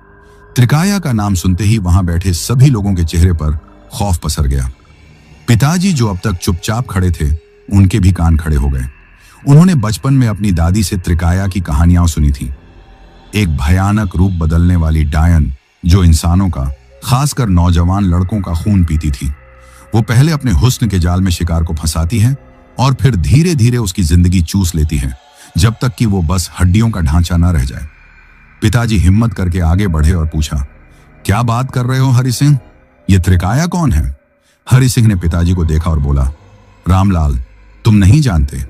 त्रिकाया का नाम सुनते ही वहां बैठे सभी लोगों के चेहरे पर खौफ पसर गया। पिताजी जो अब तक चुपचाप खड़े थे, उनके भी कान खड़े हो गए। उन्होंने बचपन में अपनी दादी से त्रिकाया की कहानियां सुनी थी। एक भयानक रूप बदलने वाली डायन जो इंसानों का, खासकर नौजवान लड़कों का खून पीती थी। वो पहले अपने हुस्न के जाल में शिकार को फंसाती है और फिर धीरे धीरे उसकी जिंदगी चूस लेती है, जब तक कि वो बस हड्डियों का ढांचा न रह जाए। पिताजी हिम्मत करके आगे बढ़े और पूछा, क्या बात कर रहे हो हरि सिंह? ये त्रिकाया कौन है? हरि सिंह ने पिताजी को देखा और बोला, रामलाल तुम नहीं जानते,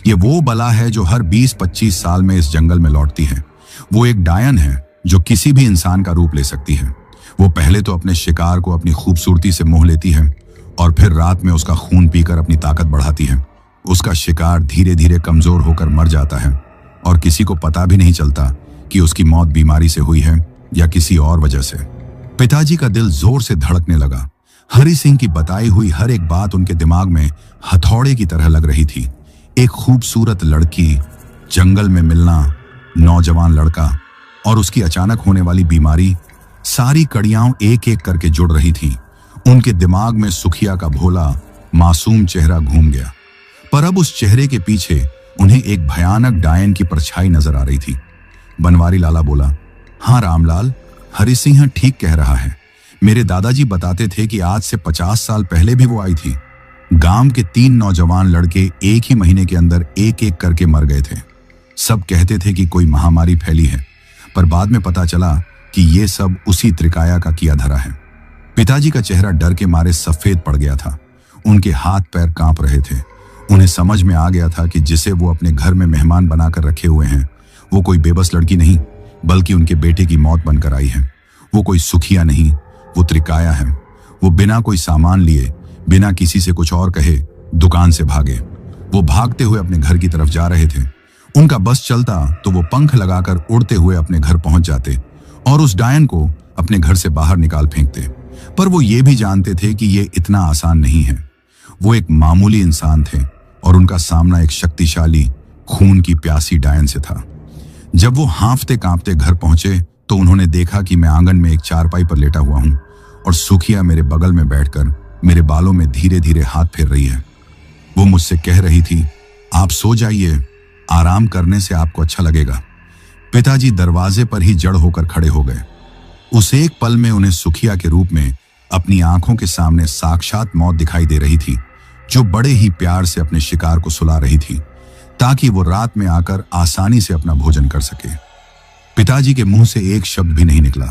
ये वो बला है जो हर 20-25 साल में इस जंगल में लौटती है। वो एक डायन है जो किसी भी इंसान का रूप ले सकती है। वो पहले तो अपने शिकार को अपनी खूबसूरती से मोह लेती है और फिर रात में उसका खून पीकर अपनी ताकत बढ़ाती है। उसका शिकार धीरे धीरे कमजोर होकर मर जाता है और किसी को पता भी नहीं चलता कि उसकी मौत बीमारी से हुई है या किसी और वजह से। पिताजी का दिल जोर से धड़कने लगा। हरि सिंह की बताई हुई हर एक बात उनके दिमाग में हथौड़े की तरह लग रही थी। एक खूबसूरत लड़की, जंगल में मिलना, नौजवान लड़का और उसकी अचानक होने वाली बीमारी, सारी कड़ियां एक एक करके जुड़ रही थीं। उनके दिमाग में सुखिया का भोला मासूम चेहरा घूम गया, पर अब उस चेहरे के पीछे उन्हें एक भयानक डायन की परछाई नजर आ रही थी। बनवारी लाला बोला, हाँ रामलाल, हरि सिंह ठीक कह रहा है। मेरे दादाजी बताते थे कि आज से 50 साल पहले भी वो आई थी। गांव के 3 नौजवान लड़के एक ही महीने के अंदर एक एक करके मर गए थे। सब कहते थे कि कोई महामारी फैली है, पर बाद में पता चला कि ये सब उसी त्रिकाया का किया धरा है। पिताजी का चेहरा डर के मारे सफेद पड़ गया था। उनके हाथ पैर कांप रहे थे। उन्हें समझ में आ गया था कि जिसे वो अपने घर में मेहमान बनाकर रखे हुए हैं, वो कोई बेबस लड़की नहीं, बल्कि उनके बेटे की मौत बनकर आई है। वो कोई सुखिया नहीं, वो त्रिकाया है। वो बिना कोई सामान लिए, बिना किसी से कुछ और कहे, दुकान से भागे। वो भागते हुए अपने घर की तरफ जा रहे थे। उनका बस चलता तो वो पंख लगाकर उड़ते हुए अपने घर पहुंच जाते और उस डायन को अपने घर से बाहर निकाल फेंकते। पर वो ये भी जानते थे कि ये इतना आसान नहीं है। वो एक मामूली इंसान थे और उनका सामना एक शक्तिशाली, खून की प्यासी डायन से था। जब वो हांफते कांपते घर पहुंचे तो उन्होंने देखा कि मैं आंगन में एक चारपाई पर लेटा हुआ हूं और सुखिया मेरे बगल में बैठकर मेरे बालों में धीरे धीरे हाथ फेर रही है। वो मुझसे कह रही थी, आप सो जाइए, आराम करने से आपको अच्छा लगेगा। पिताजी दरवाजे पर ही जड़ होकर खड़े हो गए। उस एक पल में उन्हें सुखिया के रूप में अपनी आंखों के सामने साक्षात मौत दिखाई दे रही थी, जो बड़े ही प्यार से अपने शिकार को सुला रही थी ताकि वो रात में आकर आसानी से अपना भोजन कर सके। पिताजी के मुंह से एक शब्द भी नहीं निकला।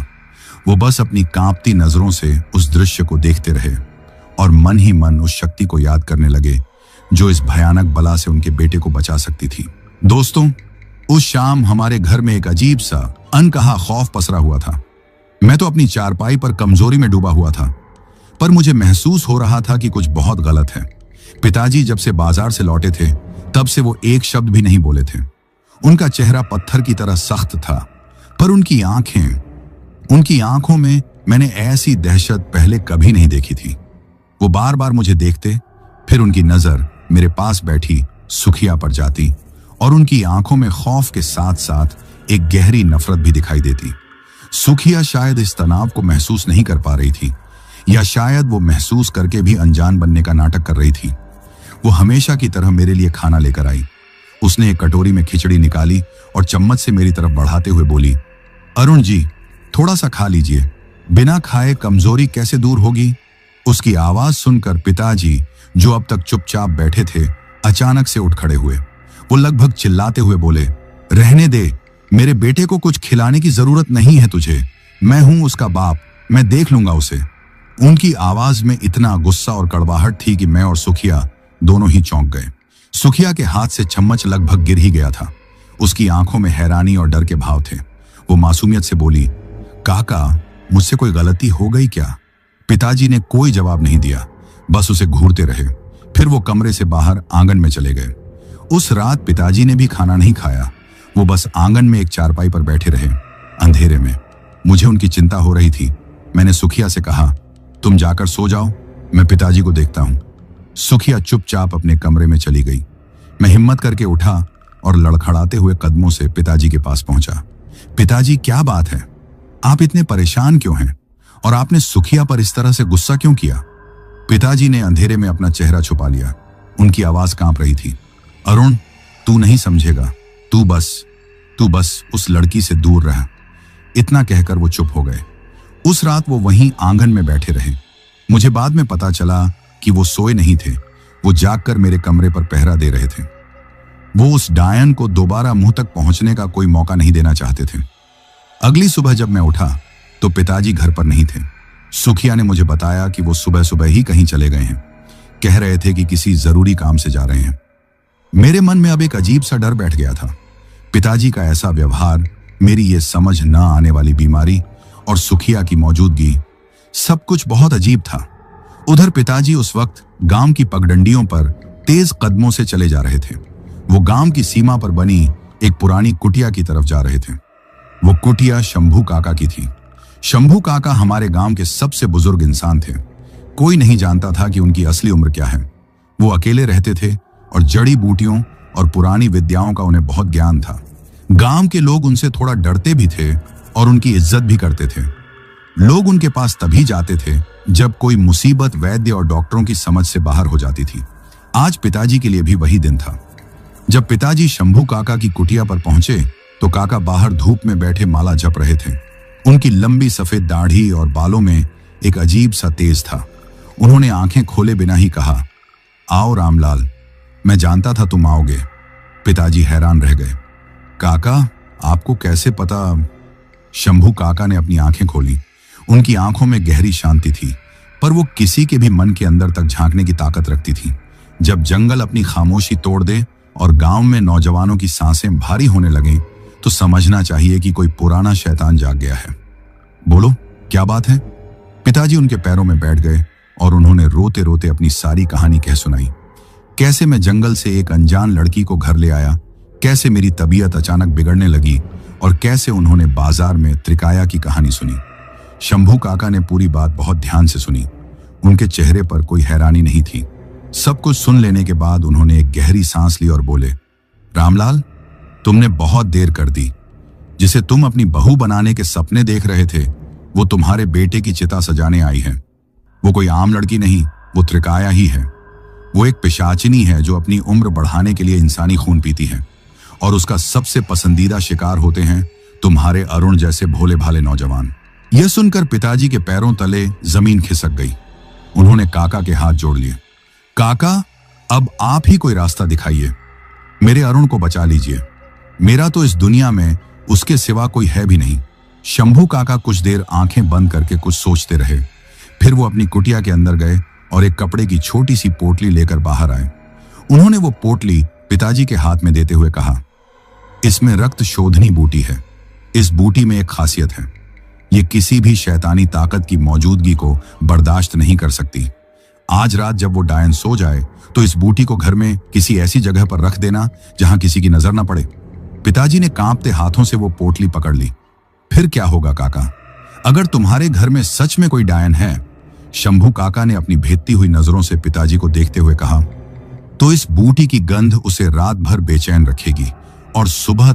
वो बस अपनी कांपती नजरों से उस दृश्य को देखते रहे और मन ही मन उस शक्ति को याद करने लगे जो इस भयानक बला से उनके बेटे को बचा सकती थी। दोस्तों, उस शाम हमारे घर में एक अजीब सा अनकहा खौफ पसरा हुआ था। मैं तो अपनी चारपाई पर कमजोरी में डूबा हुआ था, पर मुझे महसूस हो रहा था कि कुछ बहुत गलत है। पिताजी जब से बाजार से लौटे थे, तब से वो एक शब्द भी नहीं बोले थे। उनका चेहरा पत्थर की तरह सख्त था, पर उनकी आंखों में मैंने ऐसी दहशत पहले कभी नहीं देखी थी। वो बार बार मुझे देखते, फिर उनकी नजर मेरे पास बैठी सुखिया पर जाती और उनकी आंखों में खौफ के साथ साथ एक गहरी नफरत भी दिखाई देती। सुखिया शायद इस तनाव को महसूस नहीं कर पा रही थी, या शायद वो महसूस करके भी अनजान बनने का नाटक कर रही थी। वो हमेशा की तरह मेरे लिए खाना लेकर आई। उसने एक कटोरी में खिचड़ी निकाली और चम्मच से मेरी तरफ बढ़ाते हुए बोली, अरुण जी, थोड़ा सा खा लीजिए, बिना खाए कमजोरी कैसे दूर होगी। उसकी आवाज सुनकर पिताजी, जो अब तक चुपचाप बैठे थे, अचानक से उठ खड़े हुए। वो लगभग चिल्लाते हुए बोले, रहने दे, मेरे बेटे को कुछ खिलाने की जरूरत नहीं है तुझे। मैं हूं उसका बाप, मैं देख लूंगा उसे। उनकी आवाज में इतना गुस्सा और कड़वाहट थी कि मैं और सुखिया दोनों ही चौंक गए। सुखिया के हाथ से चम्मच लगभग गिर ही गया था। उसकी आंखों में हैरानी और डर के भाव थे। वो मासूमियत से बोली, काका, मुझसे कोई गलती हो गई क्या? पिताजी ने कोई जवाब नहीं दिया, बस उसे घूरते रहे। फिर वो कमरे से बाहर आंगन में चले गए। उस रात पिताजी ने भी खाना नहीं खाया। वो बस आंगन में एक चारपाई पर बैठे रहे, अंधेरे में। मुझे उनकी चिंता हो रही थी। मैंने सुखिया से कहा, तुम जाकर सो जाओ, मैं पिताजी को देखता हूं। सुखिया चुपचाप अपने कमरे में चली गई। मैं हिम्मत करके उठा और लड़खड़ाते हुए कदमों से पिताजी के पास पहुंचा। पिताजी, क्या बात है? आप इतने परेशान क्यों हैं? और आपने सुखिया पर इस तरह से गुस्सा क्यों किया? पिताजी ने अंधेरे में अपना चेहरा छुपा लिया। उनकी आवाज कांप रही थी, अरुण, तू नहीं समझेगा, तू बस उस लड़की से दूर रह। इतना कहकर वो चुप हो गए। उस रात वो वहीं आंगन में बैठे रहे। मुझे बाद में पता चला कि वो सोए नहीं थे, वो जागकर मेरे कमरे पर पहरा दे रहे थे। वो उस डायन को दोबारा मुंह तक पहुंचने का कोई मौका नहीं देना चाहते थे। अगली सुबह जब मैं उठा तो पिताजी घर पर नहीं थे। सुखिया ने मुझे बताया कि वो सुबह सुबह ही कहीं चले गए हैं। कह रहे थे कि किसी जरूरी काम से जा रहे हैं। मेरे मन में अब एक अजीब सा डर बैठ गया था। पिताजी का ऐसा व्यवहार, मेरी ये समझ न आने वाली बीमारी और सुखिया की मौजूदगी, सब कुछ बहुत अजीब था। उधर पिताजी उस वक्त गांव की पगडंडियों पर तेज कदमों से चले जा रहे थे। वो गांव की सीमा पर बनी एक पुरानी कुटिया की तरफ जा रहे थे। वो कुटिया शंभू काका की थी। शंभू काका हमारे गांव के सबसे बुजुर्ग इंसान थे। कोई नहीं जानता था कि उनकी असली उम्र क्या है। वो अकेले रहते थे और जड़ी बूटियों और पुरानी विद्याओं का उन्हें बहुत ज्ञान था। गांव के लोग उनसे थोड़ा डरते भी थे और उनकी इज्जत भी करते थे। लोग उनके पास तभी जाते थे जब कोई मुसीबत वैद्य और डॉक्टरों की समझ से बाहर हो जाती थी। आज पिताजी के लिए भी वही दिन था। जब पिताजी शंभू काका की कुटिया पर पहुंचे तो काका बाहर धूप में बैठे माला जप रहे थे। उनकी लंबी सफेद दाढ़ी और बालों में एक अजीब सा तेज था। उन्होंने आंखें खोले बिना ही कहा, आओ रामलाल, मैं जानता था तुम आओगे। पिताजी हैरान रह गए। काका, आपको कैसे पता? शंभू काका ने अपनी आंखें खोली। उनकी आंखों में गहरी शांति थी, पर वो किसी के भी मन के अंदर तक झांकने की ताकत रखती थी। जब जंगल अपनी खामोशी तोड़ दे और गांव में नौजवानों की सांसें भारी होने लगें, तो समझना चाहिए कि कोई पुराना शैतान जाग गया है। बोलो, क्या बात है? पिताजी उनके पैरों में बैठ गए और उन्होंने रोते रोते अपनी सारी कहानी कह सुनाई। कैसे मैं जंगल से एक अनजान लड़की को घर ले आया, कैसे मेरी तबीयत अचानक बिगड़ने लगी और कैसे उन्होंने बाजार में त्रिकाया की कहानी सुनी। शंभू काका ने पूरी बात बहुत ध्यान से सुनी। उनके चेहरे पर कोई हैरानी नहीं थी। सब कुछ सुन लेने के बाद उन्होंने एक गहरी सांस ली और बोले, रामलाल, तुमने बहुत देर कर दी। जिसे तुम अपनी बहू बनाने के सपने देख रहे थे, वो तुम्हारे बेटे की चिता सजाने आई है। वो कोई आम लड़की नहीं, वो त्रिकाया ही है। वो एक पिशाचिनी है जो अपनी उम्र बढ़ाने के लिए इंसानी खून पीती है, और उसका सबसे पसंदीदा शिकार होते हैं तुम्हारे अरुण जैसे भोले भाले नौजवान। यह सुनकर पिताजी के पैरों तले जमीन खिसक गई। उन्होंने काका के हाथ जोड़ लिए। काका, अब आप ही कोई रास्ता दिखाइए। मेरे अरुण को बचा लीजिए। मेरा तो इस दुनिया में उसके सिवा कोई है भी नहीं। शंभू काका कुछ देर आंखें बंद करके कुछ सोचते रहे। फिर वो अपनी कुटिया के अंदर गए और एक कपड़े की छोटी सी पोटली लेकर बाहर आए। उन्होंने वो पोटली पिताजी के हाथ में देते हुए कहा, इसमें रक्त शोधनी बूटी है। इस बूटी में एक खासियत है, ये किसी भी शैतानी ताकत की मौजूदगी को बर्दाश्त नहीं कर सकती। आज रात जब वो डायन सो जाए तो इस बूटी को घर में किसी ऐसी जगह पर रख देना जहां किसी की नजर न पड़े। पिताजी ने कांपते हाथों से वो पोटली पकड़ ली। फिर क्या होगा काका, अगर तुम्हारे घर में सच में कोई डायन है? शंभू काका ने अपनी भेदती हुई नजरों से पिताजी को देखते हुए कहा, तो इस बूटी की गंध उसे रात भर बेचैन रखेगी और सुबह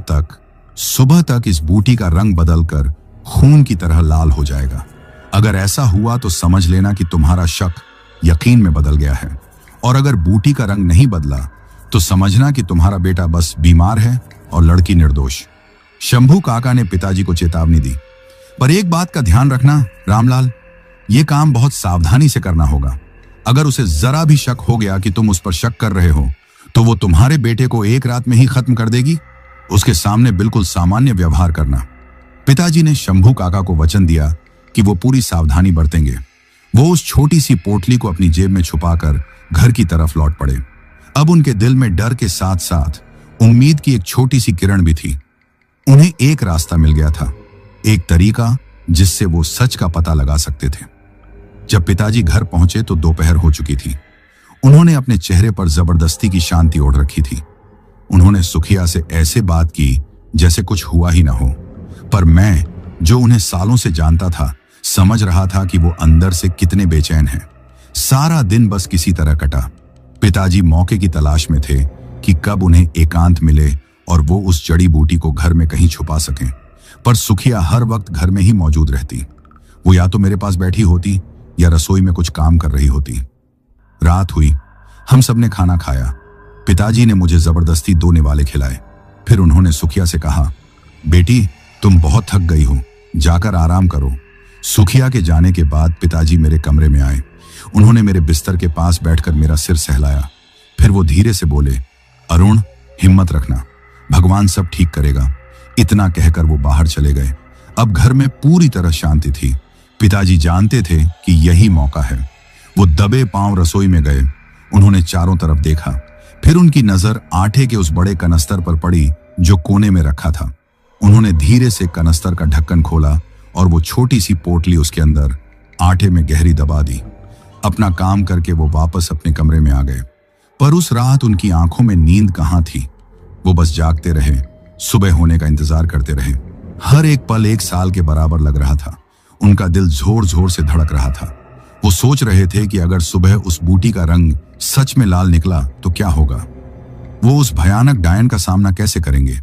तक इस बूटी का रंग बदलकर खून की तरह लाल हो जाएगा। अगर ऐसा हुआ तो समझ लेना कि तुम्हारा शक यकीन में बदल गया है, और अगर बूटी का रंग नहीं बदला तो समझना कि तुम्हारा बेटा बस बीमार है और लड़की निर्दोष। शंभू काका ने पिताजी को चेतावनी दी, पर एक बात का ध्यान रखना रामलाल, ये काम बहुत सावधानी से करना होगा। अगर उसे जरा भी शक हो गया कि तुम उस पर शक कर रहे हो, तो वो तुम्हारे बेटे को एक रात में ही खत्म कर देगी। उसके सामने बिल्कुल सामान्य व्यवहार करना। पिताजी ने शंभू काका को वचन दिया कि वो पूरी सावधानी बरतेंगे। वो उस छोटी सी पोटली को अपनी जेब में छुपाकर घर की तरफ लौट पड़े। अब उनके दिल में डर के साथ साथ उम्मीद की एक छोटी सी किरण भी थी। उन्हें एक रास्ता मिल गया था, एक तरीका जिससे वो सच का पता लगा सकते थे। जब पिताजी घर पहुंचे तो दोपहर हो चुकी थी। उन्होंने अपने चेहरे पर जबरदस्ती की शांति ओढ़ रखी थी। उन्होंने सुखिया से ऐसे बात की जैसे कुछ हुआ ही ना हो, पर मैं, जो उन्हें सालों से जानता था, समझ रहा था कि वो अंदर से कितने बेचैन हैं। सारा दिन बस किसी तरह कटा। पिताजी मौके की तलाश में थे कि कब उन्हें एकांत मिले और वो उस जड़ी बूटी को घर में कहीं छुपा सकें, पर सुखिया हर वक्त घर में ही मौजूद रहती। वो या तो मेरे पास बैठी होती या रसोई में कुछ काम कर रही होती। रात हुई, हम सबने खाना खाया। पिताजी ने मुझे जबरदस्ती 2 निवाले खिलाए। फिर उन्होंने सुखिया से कहा, बेटी, तुम बहुत थक गई हो, जाकर आराम करो। सुखिया के जाने के बाद पिताजी मेरे कमरे में आए। उन्होंने मेरे बिस्तर के पास बैठकर मेरा सिर सहलाया। फिर वो धीरे से बोले, अरुण, हिम्मत रखना, भगवान सब ठीक करेगा। इतना कहकर वो बाहर चले गए। अब घर में पूरी तरह शांति थी। पिताजी जानते थे कि यही मौका है। वो दबे पांव रसोई में गए। उन्होंने चारों तरफ देखा। फिर उनकी नजर आटे के उस बड़े कनस्तर पर पड़ी जो कोने में रखा था। उन्होंने धीरे से कनस्तर का ढक्कन खोला और वो छोटी सी पोटली उसके अंदर आटे में गहरी दबा दी। अपना काम करके वो वापस अपने कमरे में आ गए। पर उस रात उनकी आंखों में नींद कहाँ थी। वो बस जागते रहे, सुबह होने का इंतजार करते रहे। हर एक पल 1 साल के बराबर लग रहा था। उनका दिल जोर जोर से धड़क रहा था। वो सोच रहे थे कि अगर सुबह उस बूटी का रंग सच में लाल निकला तो क्या होगा। वो उस भयानक डायन का सामना कैसे करेंगे।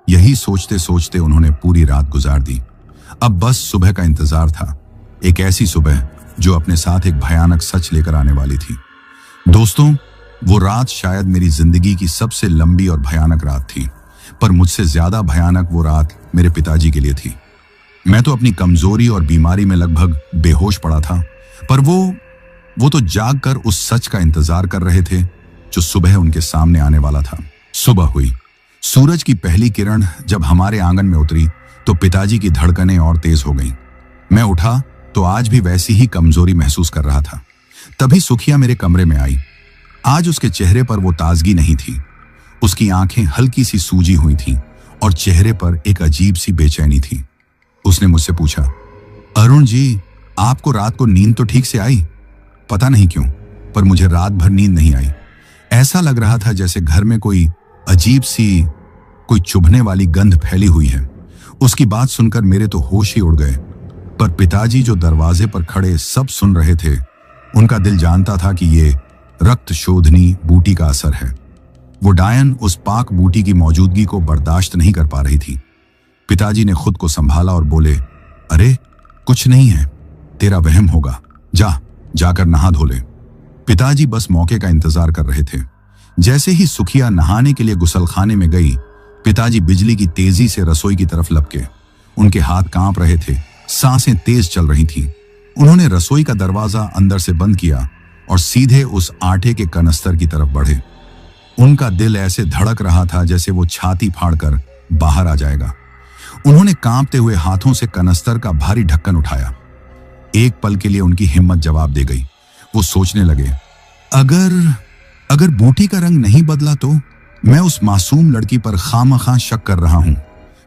यही सोचते सोचते उन्होंने पूरी रात गुजार दी। अब बस सुबह का इंतजार था, एक ऐसी सुबह जो अपने साथ एक भयानक सच लेकर आने वाली थी। दोस्तों, वो रात शायद मेरी जिंदगी की सबसे लंबी और भयानक रात थी, पर मुझसे ज्यादा भयानक वो रात मेरे पिताजी के लिए थी। मैं तो अपनी कमजोरी और बीमारी में लगभग बेहोश पड़ा था, पर वो तो जाग कर उस सच का इंतजार कर रहे थे जो सुबह उनके सामने आने वाला था। सुबह हुई। सूरज की पहली किरण जब हमारे आंगन में उतरी तो पिताजी की धड़कनें और तेज हो गईं। मैं उठा तो आज भी वैसी ही कमजोरी महसूस कर रहा था। तभी सुखिया मेरे कमरे में आई। आज उसके चेहरे पर वो ताजगी नहीं थी। उसकी आंखें हल्की सी सूजी हुई थीं और चेहरे पर एक अजीब सी बेचैनी थी। उसने मुझसे पूछा, अरुण जी, आपको रात को नींद तो ठीक से आई? पता नहीं क्यों, पर मुझे रात भर नींद नहीं आई। ऐसा लग रहा था जैसे घर में कोई अजीब सी, कोई चुभने वाली गंध फैली हुई है। उसकी बात सुनकर मेरे तो होश ही उड़ गए। पर पिताजी जो दरवाजे पर खड़े सब सुन रहे थे, उनका दिल जानता था कि ये रक्त शोधनी बूटी का असर है। वो डायन उस पाक बूटी की मौजूदगी को बर्दाश्त नहीं कर पा रही थी। पिताजी ने खुद को संभाला और बोले, अरे कुछ नहीं है, तेरा वहम होगा, जाकर नहा धो ले। पिताजी बस मौके का इंतजार कर रहे थे। जैसे ही सुखिया नहाने के लिए गुसलखाने में गई, पिताजी बिजली की तेजी से रसोई की तरफ लपके। उनके हाथ कांप रहे थे, सांसें तेज चल रही थीं। उन्होंने रसोई का दरवाजा अंदर से बंद किया और सीधे उस आटे के कनस्तर की तरफ बढ़े। उनका दिल ऐसे धड़क रहा था जैसे वो छाती फाड़कर बाहर आ जाएगा। उन्होंने कांपते हुए हाथों से कनस्तर का भारी ढक्कन उठाया। एक पल के लिए उनकी हिम्मत जवाब दे गई। वो सोचने लगे, अगर बूटी का रंग नहीं बदला तो? मैं उस मासूम लड़की पर खामखा शक कर रहा हूं।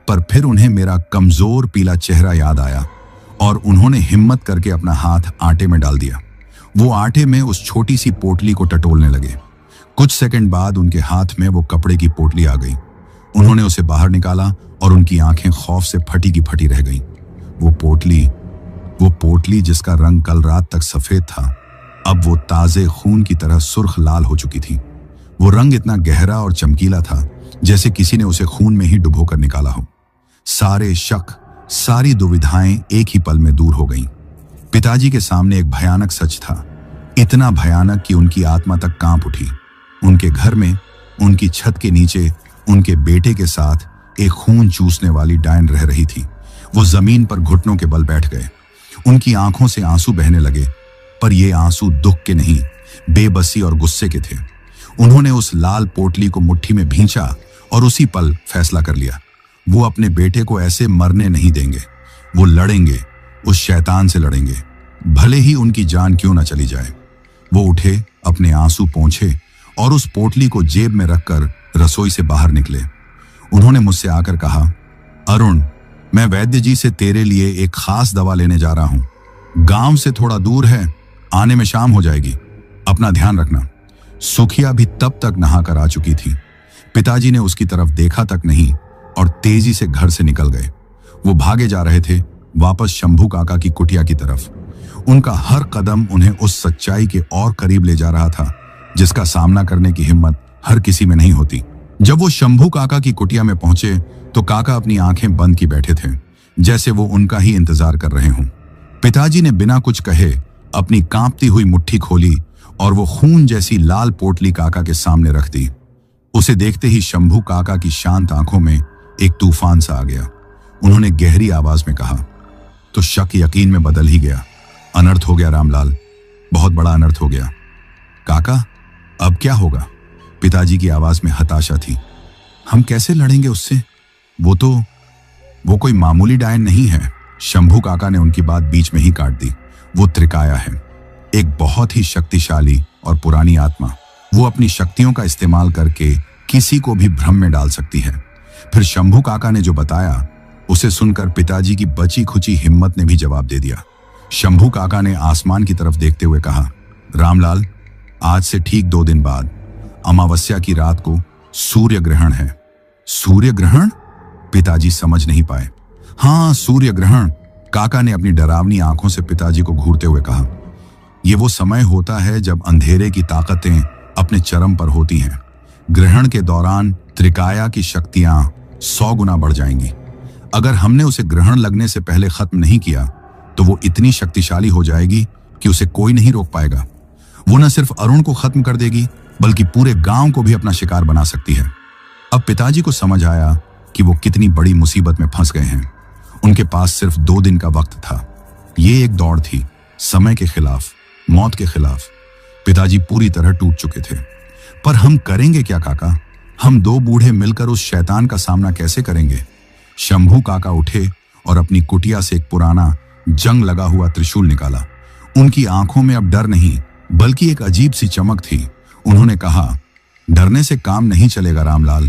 पर फिर उन्हें मेरा कमजोर पीला चेहरा याद आया और उन्होंने हिम्मत करके अपना हाथ आटे में डाल दिया। वो आटे में उस छोटी सी पोटली को टटोलने लगे। कुछ सेकंड बाद उनके हाथ में वो कपड़े की पोटली आ गई। उन्होंने उसे बाहर निकाला और उनकी आंखें खौफ से फटी की फटी रह गईं। वो पोटली जिसका रंग कल रात तक सफेद था, अब वो ताजे खून की तरह सुर्ख लाल हो चुकी थी। वो रंग इतना गहरा और चमकीला था जैसे किसी ने उसे खून में ही डुबोकर निकाला हो। सारे शक, सारी दुविधाएं एक ही पल में दूर हो गईं। पिताजी के सामने एक भयानक सच था, इतना भयानक कि उनकी आत्मा तक कांप उठी। उनके घर में, उनकी छत के नीचे, उनके बेटे के साथ एक खून चूसने वाली डायन रह रही थी। वो जमीन पर घुटनों के बल बैठ गए। उनकी आंखों से आंसू बहने लगे, पर ये आंसू दुख के नहीं, बेबसी और गुस्से के थे। उन्होंने उस लाल पोटली को मुट्ठी में भींचा और उसी पल फैसला कर लिया, वो अपने बेटे को ऐसे मरने नहीं देंगे। वो लड़ेंगे, उस शैतान से लड़ेंगे, भले ही उनकी जान क्यों ना चली जाए। वो उठे, अपने आंसू पोंछे और उस पोटली को जेब में रखकर रसोई से बाहर निकले। उन्होंने मुझसे आकर कहा, अरुण, मैं वैद्य जी से तेरे लिए एक खास दवा लेने जा रहा हूं। गांव से थोड़ा दूर है, आने में शाम हो जाएगी, अपना ध्यान रखना। सुखिया भी तब तक नहाकर आ चुकी थी। पिताजी ने उसकी तरफ देखा तक नहीं और तेजी से घर से निकल गए। वो भागे जा रहे थे, वापस शंभू काका की कुटिया की तरफ। उनका हर कदम उन्हें उस सच्चाई के और करीब ले जा रहा था जिसका सामना करने की हिम्मत हर किसी में नहीं होती। जब वो शंभू काका की कुटिया में पहुंचे तो काका अपनी आंखें बंद की बैठे थे, जैसे वो उनका ही इंतजार कर रहे हों। पिताजी ने बिना कुछ कहे अपनी कांपती हुई मुट्ठी खोली और वो खून जैसी लाल पोटली काका के सामने रख दी। उसे देखते ही शंभू काका की शांत आंखों में एक तूफान सा आ गया। उन्होंने गहरी आवाज में कहा, तो शक यकीन में बदल ही गया। अनर्थ हो गया रामलाल, बहुत बड़ा अनर्थ हो गया। काका, अब क्या होगा? पिताजी की आवाज में हताशा थी। हम कैसे लड़ेंगे उससे? वो कोई मामूली डायन नहीं है। शंभू काका ने उनकी बात बीच में ही काट दी। वो त्रिकाया है, एक बहुत ही शक्तिशाली और पुरानी आत्मा। वो अपनी शक्तियों का इस्तेमाल करके किसी को भी भ्रम में डाल सकती है। फिर शंभू काका ने जो बताया, उसे सुनकर पिताजी की बची खुची हिम्मत ने भी जवाब दे दिया। शंभू काका ने आसमान की तरफ देखते हुए कहा, रामलाल, आज से ठीक 2 दिन बाद अमावस्या की रात को सूर्य ग्रहण है। सूर्य ग्रहण? पिताजी समझ नहीं पाए। हाँ, सूर्य ग्रहण, काका ने अपनी डरावनी आंखों से पिताजी को घूरते हुए कहा। ये वो समय होता है जब अंधेरे की ताकतें अपने चरम पर होती हैं। ग्रहण के दौरान त्रिकाया की शक्तियां 100 गुना बढ़ जाएंगी। अगर हमने उसे ग्रहण लगने से पहले खत्म नहीं किया तो वो इतनी शक्तिशाली हो जाएगी कि उसे कोई नहीं रोक पाएगा। वो न सिर्फ अरुण को खत्म कर देगी बल्कि पूरे गांव को भी अपना शिकार बना सकती है। अब पिताजी को समझ आया कि वो कितनी बड़ी मुसीबत में फंस गए हैं। उनके पास सिर्फ 2 दिन का वक्त था। ये एक दौड़ थी, समय के खिलाफ, मौत के खिलाफ। पिताजी पूरी तरह टूट चुके थे। पर हम करेंगे क्या काका? हम 2 बूढ़े मिलकर उस शैतान का सामना कैसे करेंगे? शंभू काका उठे और अपनी कुटिया से एक पुराना जंग लगा हुआ त्रिशूल निकाला। उनकी आंखों में अब डर नहीं बल्कि एक अजीब सी चमक थी। उन्होंने कहा, डरने से काम नहीं चलेगा रामलाल।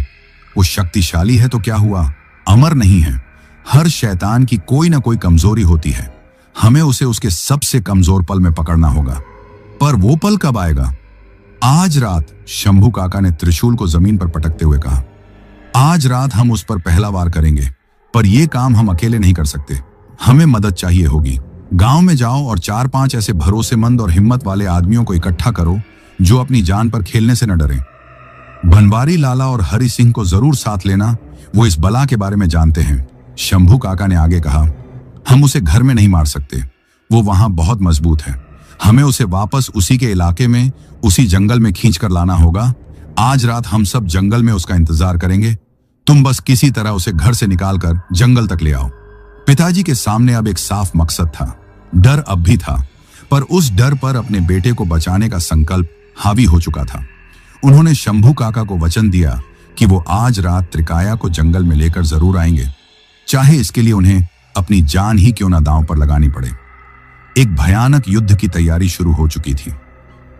वो शक्तिशाली है तो क्या हुआ, अमर नहीं है। हर शैतान की कोई ना कोई कमजोरी होती है। हमें उसे उसके सबसे कमजोर पल में पकड़ना होगा। पर वो पल कब आएगा? आज रात, शंभू काका ने त्रिशूल को जमीन पर पटकते हुए कहा। आज रात हम उस पर पहला वार करेंगे, पर यह काम हम अकेले नहीं कर सकते। हमें मदद चाहिए होगी। गांव में जाओ और 4-5 ऐसे भरोसेमंद और हिम्मत वाले आदमियों को इकट्ठा करो जो अपनी जान पर खेलने से न डरें। बनवारी लाला और हरि सिंह को जरूर साथ लेना, वो इस बला के बारे में जानते हैं। शंभू काका ने आगे कहा, हम उसे घर में नहीं मार सकते, वो वहां बहुत मजबूत है। हमें उसे वापस उसी के इलाके में, उसी जंगल में खींच कर लाना होगा। आज रात हम सब जंगल में उसका इंतजार करेंगे। तुम बस किसी तरह उसे घर से निकालकर जंगल तक ले आओ। पिताजी के सामने अब एक साफ मकसद था। डर अब भी था, पर उस डर पर अपने बेटे को बचाने का संकल्प हावी हो चुका था। उन्होंने शंभू काका को वचन दिया कि वो आज रात त्रिकाया को जंगल में लेकर जरूर आएंगे, चाहे इसके लिए उन्हें अपनी जान ही क्यों ना दांव पर लगानी पड़े। एक भयानक युद्ध की तैयारी शुरू हो चुकी थी।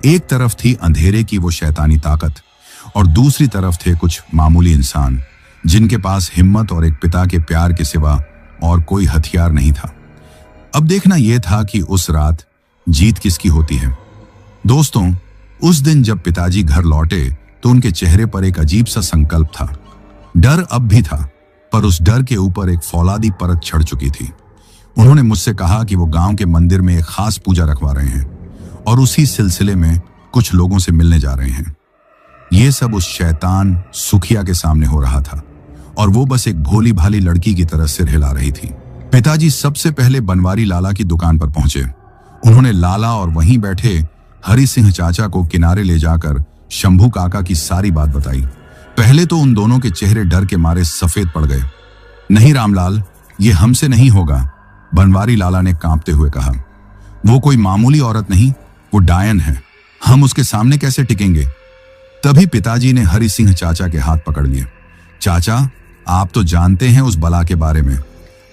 एक तरफ थी अंधेरे की वो शैतानी ताकत और दूसरी तरफ थे कुछ मामूली इंसान जिनके पास हिम्मत और एक पिता के प्यार के सिवा और कोई हथियार नहीं था। अब देखना यह था कि उस रात जीत किसकी होती है। दोस्तों, उस दिन जब पिताजी घर लौटे तो उनके चेहरे पर एक अजीब सा संकल्प था। डर अब भी था, पर उस डर के ऊपर एक फौलादी परत चढ़ चुकी थी। उन्होंने मुझसे कहा कि वो गांव के मंदिर में एक खास पूजा रखवा रहे हैं और उसी सिलसिले में कुछ लोगों से मिलने जा रहे हैं। ये सब उस शैतान सुखिया के सामने हो रहा था और वो बस एक भोली भाली लड़की की तरह सिर हिला रही थी। पिताजी सबसे पहले बनवारी लाला की दुकान पर पहुंचे। उन्होंने लाला और वहीं बैठे हरि सिंह चाचा को किनारे ले जाकर शंभू काका की सारी बात बताई। पहले तो उन दोनों के चेहरे डर के मारे सफेद पड़ गए। नहीं रामलाल, ये हमसे नहीं होगा, बनवारी लाला ने कांपते हुए कहा। वो कोई मामूली औरत नहीं, वो डायन है। हम उसके सामने कैसे टिकेंगे? तभी पिताजी ने हरि सिंह चाचा के हाथ पकड़ लिए। चाचा, आप तो जानते हैं उस बला के बारे में।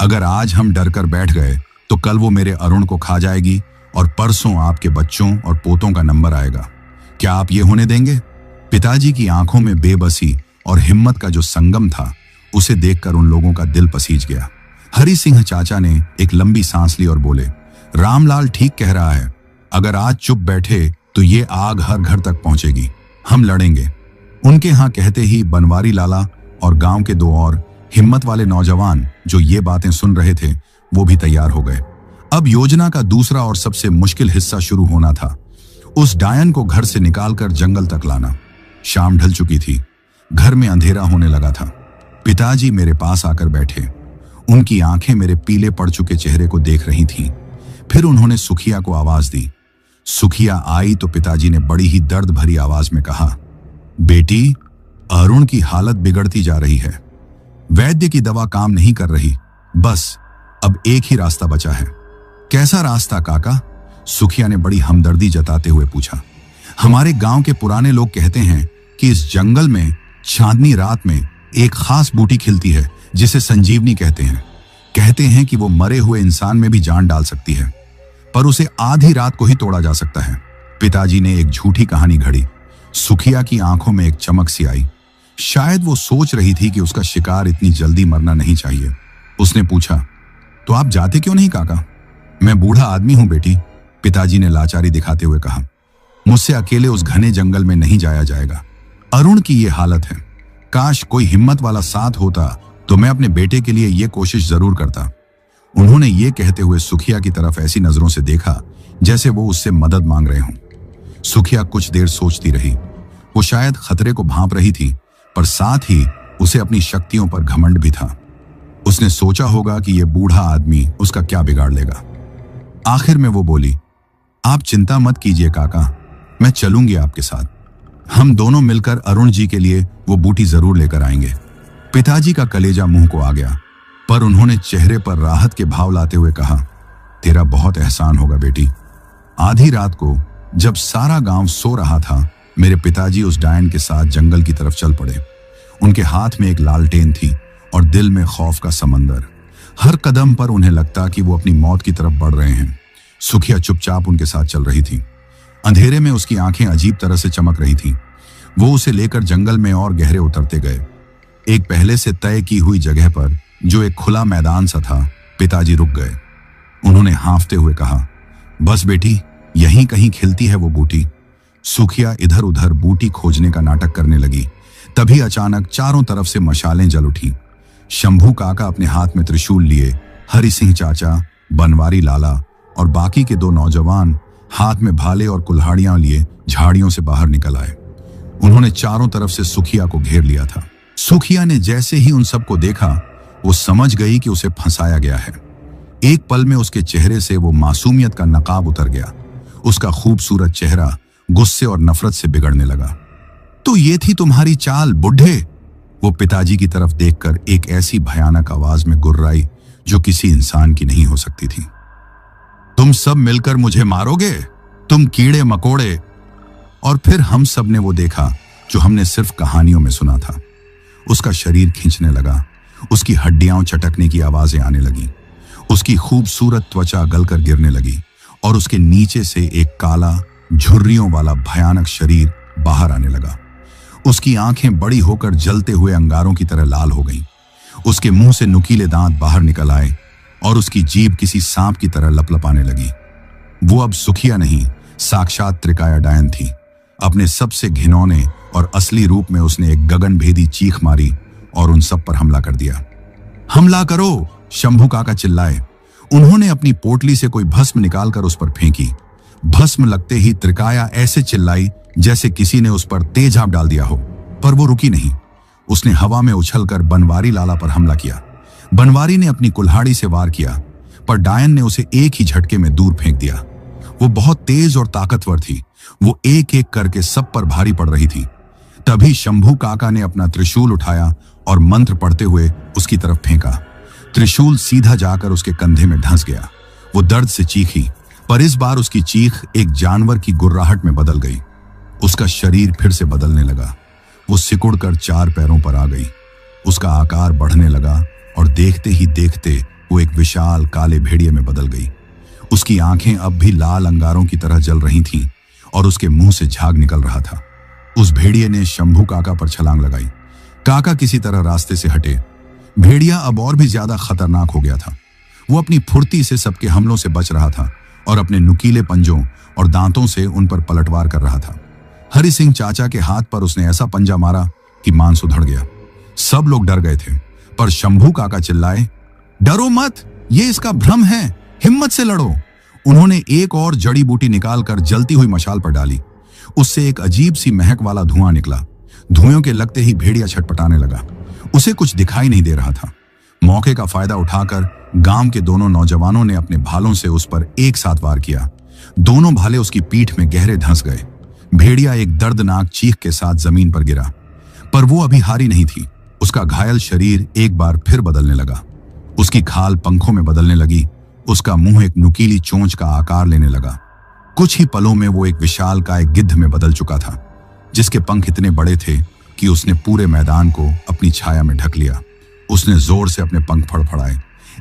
अगर आज हम डर कर बैठ गए तो कल वो मेरे अरुण को खा जाएगी और परसों आपके बच्चों और पोतों का नंबर आएगा। क्या आप ये होने देंगे? पिताजी की आंखों में बेबसी और हिम्मत का जो संगम था, उसे देखकर उन लोगों का दिल पसीज गया। हरि सिंह चाचा ने एक लंबी सांस ली और बोले, रामलाल ठीक कह रहा है। अगर आज चुप बैठे तो ये आग हर घर तक पहुंचेगी। हम लड़ेंगे। उनके यहां कहते ही बनवारी लाला और गांव के 2 और हिम्मत वाले नौजवान जो ये बातें सुन रहे थे, वो भी तैयार हो गए। अब योजना का दूसरा और सबसे मुश्किल हिस्सा शुरू होना था। उस डायन को घर से निकालकर जंगल तक लाना। शाम ढल चुकी थी। घर में अंधेरा होने लगा था। पिताजी मेरे पास आकर बैठे। उनकी आंखें मेरे पीले पड़ चुके चेहरे को देख रही थीं। फिर उन्होंने सुखिया को आवाज दी। सुखिया आई तो पिताजी ने बड़ी ही दर्द भरी आवाज में कहा, बेटी, अरुण की हालत बिगड़ती जा रही है। वैद्य की दवा काम नहीं कर रही। बस अब एक ही रास्ता बचा है। कैसा रास्ता काका? सुखिया ने बड़ी हमदर्दी जताते हुए पूछा। हमारे गांव के पुराने लोग कहते हैं कि इस जंगल में चांदनी रात में एक खास बूटी खिलती है जिसे संजीवनी कहते हैं। कहते हैं कि वो मरे हुए इंसान में भी जान डाल सकती है, पर उसे आधी रात को ही तोड़ा जा सकता है। पिताजी ने एक झूठी कहानी घड़ी। सुखिया की आंखों में एक चमक सी आई। शायद वो सोच रही थी कि उसका शिकार इतनी जल्दी मरना नहीं चाहिए। उसने पूछा, तो आप जाते क्यों नहीं काका? मैं बूढ़ा आदमी हूं बेटी, पिताजी ने लाचारी दिखाते हुए कहा। मुझसे अकेले उस घने जंगल में नहीं जाया जाएगा। अरुण की ये हालत है। काश कोई हिम्मत वाला साथ होता तो मैं अपने बेटे के लिए ये कोशिश जरूर करता। उन्होंने ये कहते हुए सुखिया की तरफ ऐसी नजरों से देखा जैसे वो उससे मदद मांग रहे हों। सुखिया कुछ देर सोचती रही। वो शायद खतरे को भांप रही थी, पर साथ ही उसे अपनी शक्तियों पर घमंड भी था। उसने सोचा होगा कि यह बूढ़ा आदमी उसका क्या बिगाड़ लेगा। आखिर में वो बोली, आप चिंता मत कीजिए काका, मैं चलूंगी आपके साथ। हम दोनों मिलकर अरुण जी के लिए वो बूटी जरूर लेकर आएंगे। पिताजी का कलेजा मुंह को आ गया, पर उन्होंने चेहरे पर राहत के भाव लाते हुए कहा, तेरा बहुत एहसान होगा बेटी। आधी रात को जब सारा गांव सो रहा था, मेरे पिताजी उस डायन के साथ जंगल की तरफ चल पड़े। उनके हाथ में एक लालटेन थी और दिल में खौफ का समंदर। हर कदम पर उन्हें लगता कि वो अपनी मौत की तरफ बढ़ रहे हैं। सुखिया चुपचाप उनके साथ चल रही थी। अंधेरे में उसकी आंखें अजीब तरह से चमक रही थीं। वो उसे लेकर जंगल में और गहरे उतरते गए। एक पहले से तय की हुई जगह पर, जो एक खुला मैदान सा था, पिताजी रुक गए। उन्होंने हांफते हुए कहा, बस बेटी, यहीं कहीं खिलती है वो बूटी। सुखिया इधर उधर बूटी खोजने का नाटक करने लगी। तभी अचानक चारों तरफ से मशालें जल उठी। शंभू काका अपने हाथ में त्रिशूल लिए, हरि सिंह चाचा, बनवारी लाला और बाकी के 2 नौजवान हाथ में भाले और कुल्हाड़ियां लिए झाड़ियों से बाहर निकल आए। उन्होंने चारों तरफ से सुखिया को घेर लिया था। सुखिया ने जैसे ही उन सबको देखा, वो समझ गई कि उसे फंसाया गया है। एक पल में उसके चेहरे से वो मासूमियत का नकाब उतर गया। उसका खूबसूरत चेहरा गुस्से और नफरत से बिगड़ने लगा। तो ये थी तुम्हारी चाल, बुढ़े? वो पिताजी की तरफ देखकर एक ऐसी भयानक आवाज में गुर्राई जो किसी इंसान की नहीं हो सकती थी। तुम सब मिलकर मुझे मारोगे, तुम कीड़े मकोड़े? और फिर हम सब ने वो देखा जो हमने सिर्फ कहानियों में सुना था। उसका शरीर खींचने लगा, उसकी हड्डियां चटकने की आवाजें आने लगी, उसकी खूबसूरत त्वचा गलकर गिरने लगी और उसके नीचे से एक काला झुर्रियों वाला भयानक शरीर बाहर आने लगा। उसकी आंखें बड़ी होकर जलते हुए अंगारों की तरह लाल हो गईं। उसके मुंह से नुकीले दांत बाहर निकल आए और उसकी जीभ किसी सांप की तरह लपलपाने लगी। वो अब सुखिया नहीं, साक्षात त्रिकाया डायन थी। अपने सबसे घिनौने और असली रूप में उसने एक गगनभेदी चीख मारी और उन सब पर हमला कर दिया। हमला करो, शंभू काका चिल्लाए। उन्होंने अपनी पोटली से कोई भस्म निकालकर उस पर फेंकी। भस्म लगते ही त्रिकाया ऐसे चिल्लाई जैसे किसी ने उस पर तेज झाप डाल दिया हो, पर वो रुकी नहीं। उसने हवा में उछलकर बनवारी लाला पर हमला किया। बनवारी ने अपनी कुल्हाड़ी से वार किया, पर डायन ने उसे एक ही झटके में दूर फेंक दिया। वो बहुत तेज और ताकतवर थी। वो एक एक करके सब पर भारी पड़ रही थी। तभी शंभू काका ने अपना त्रिशूल उठाया और मंत्र पढ़ते हुए उसकी तरफ फेंका। त्रिशूल सीधा जाकर उसके कंधे में धंस गया। वो दर्द से चीखी, पर इस बार उसकी चीख एक जानवर की गुर्राहट में बदल गई। उसका शरीर फिर से बदलने लगा। वो सिकुड़कर 4 पैरों पर आ गई। उसका आकार बढ़ने लगा और देखते ही देखते वो एक विशाल काले भेड़िए में बदल गई। उसकी आंखें अब भी लाल अंगारों की तरह जल रही थीं और उसके मुंह से झाग निकल रहा था। उस भेड़िए ने शंभू काका पर छलांग लगाई। काका किसी तरह रास्ते से हटे। भेड़िया अब और भी ज्यादा खतरनाक हो गया था। वो अपनी फुर्ती से सबके हमलों से बच रहा था और अपने नुकीले पंजों और दांतों से उन पर पलटवार कर रहा था। हरि सिंह चाचा के हाथ पर उसने ऐसा पंजा मारा कि मांस उधड़ गया। सब लोग डर गए थे, पर शंभू काका चिल्लाए, डरो मत, ये इसका भ्रम है, हिम्मत से लड़ो। उन्होंने एक और जड़ी बूटी निकालकर जलती हुई मशाल पर डाली। उससे एक अजीब सी महक वाला धुआं निकला। धुएं के लगते ही भेड़िया छटपटाने लगा। उसे कुछ दिखाई नहीं दे रहा था। मौके का फायदा उठाकर गांव के दोनों नौजवानों ने अपने भालों से उस पर एक साथ वार किया। दोनों भाले उसकी पीठ में गहरे धंस गए। भेड़िया एक दर्दनाक चीख के साथ जमीन पर गिरा, पर वो अभी हारी नहीं थी। उसका घायल शरीर एक बार फिर बदलने लगा। उसकी खाल पंखों में बदलने लगी। उसका मुंह एक नुकीली चोंच का आकार लेने लगा। कुछ ही पलों में वो एक विशालकाय गिद्ध में बदल चुका था, जिसके पंख इतने बड़े थे कि उसने पूरे मैदान को अपनी छाया में ढक लिया। उसने जोर से अपने पंख फड़फड़ाए।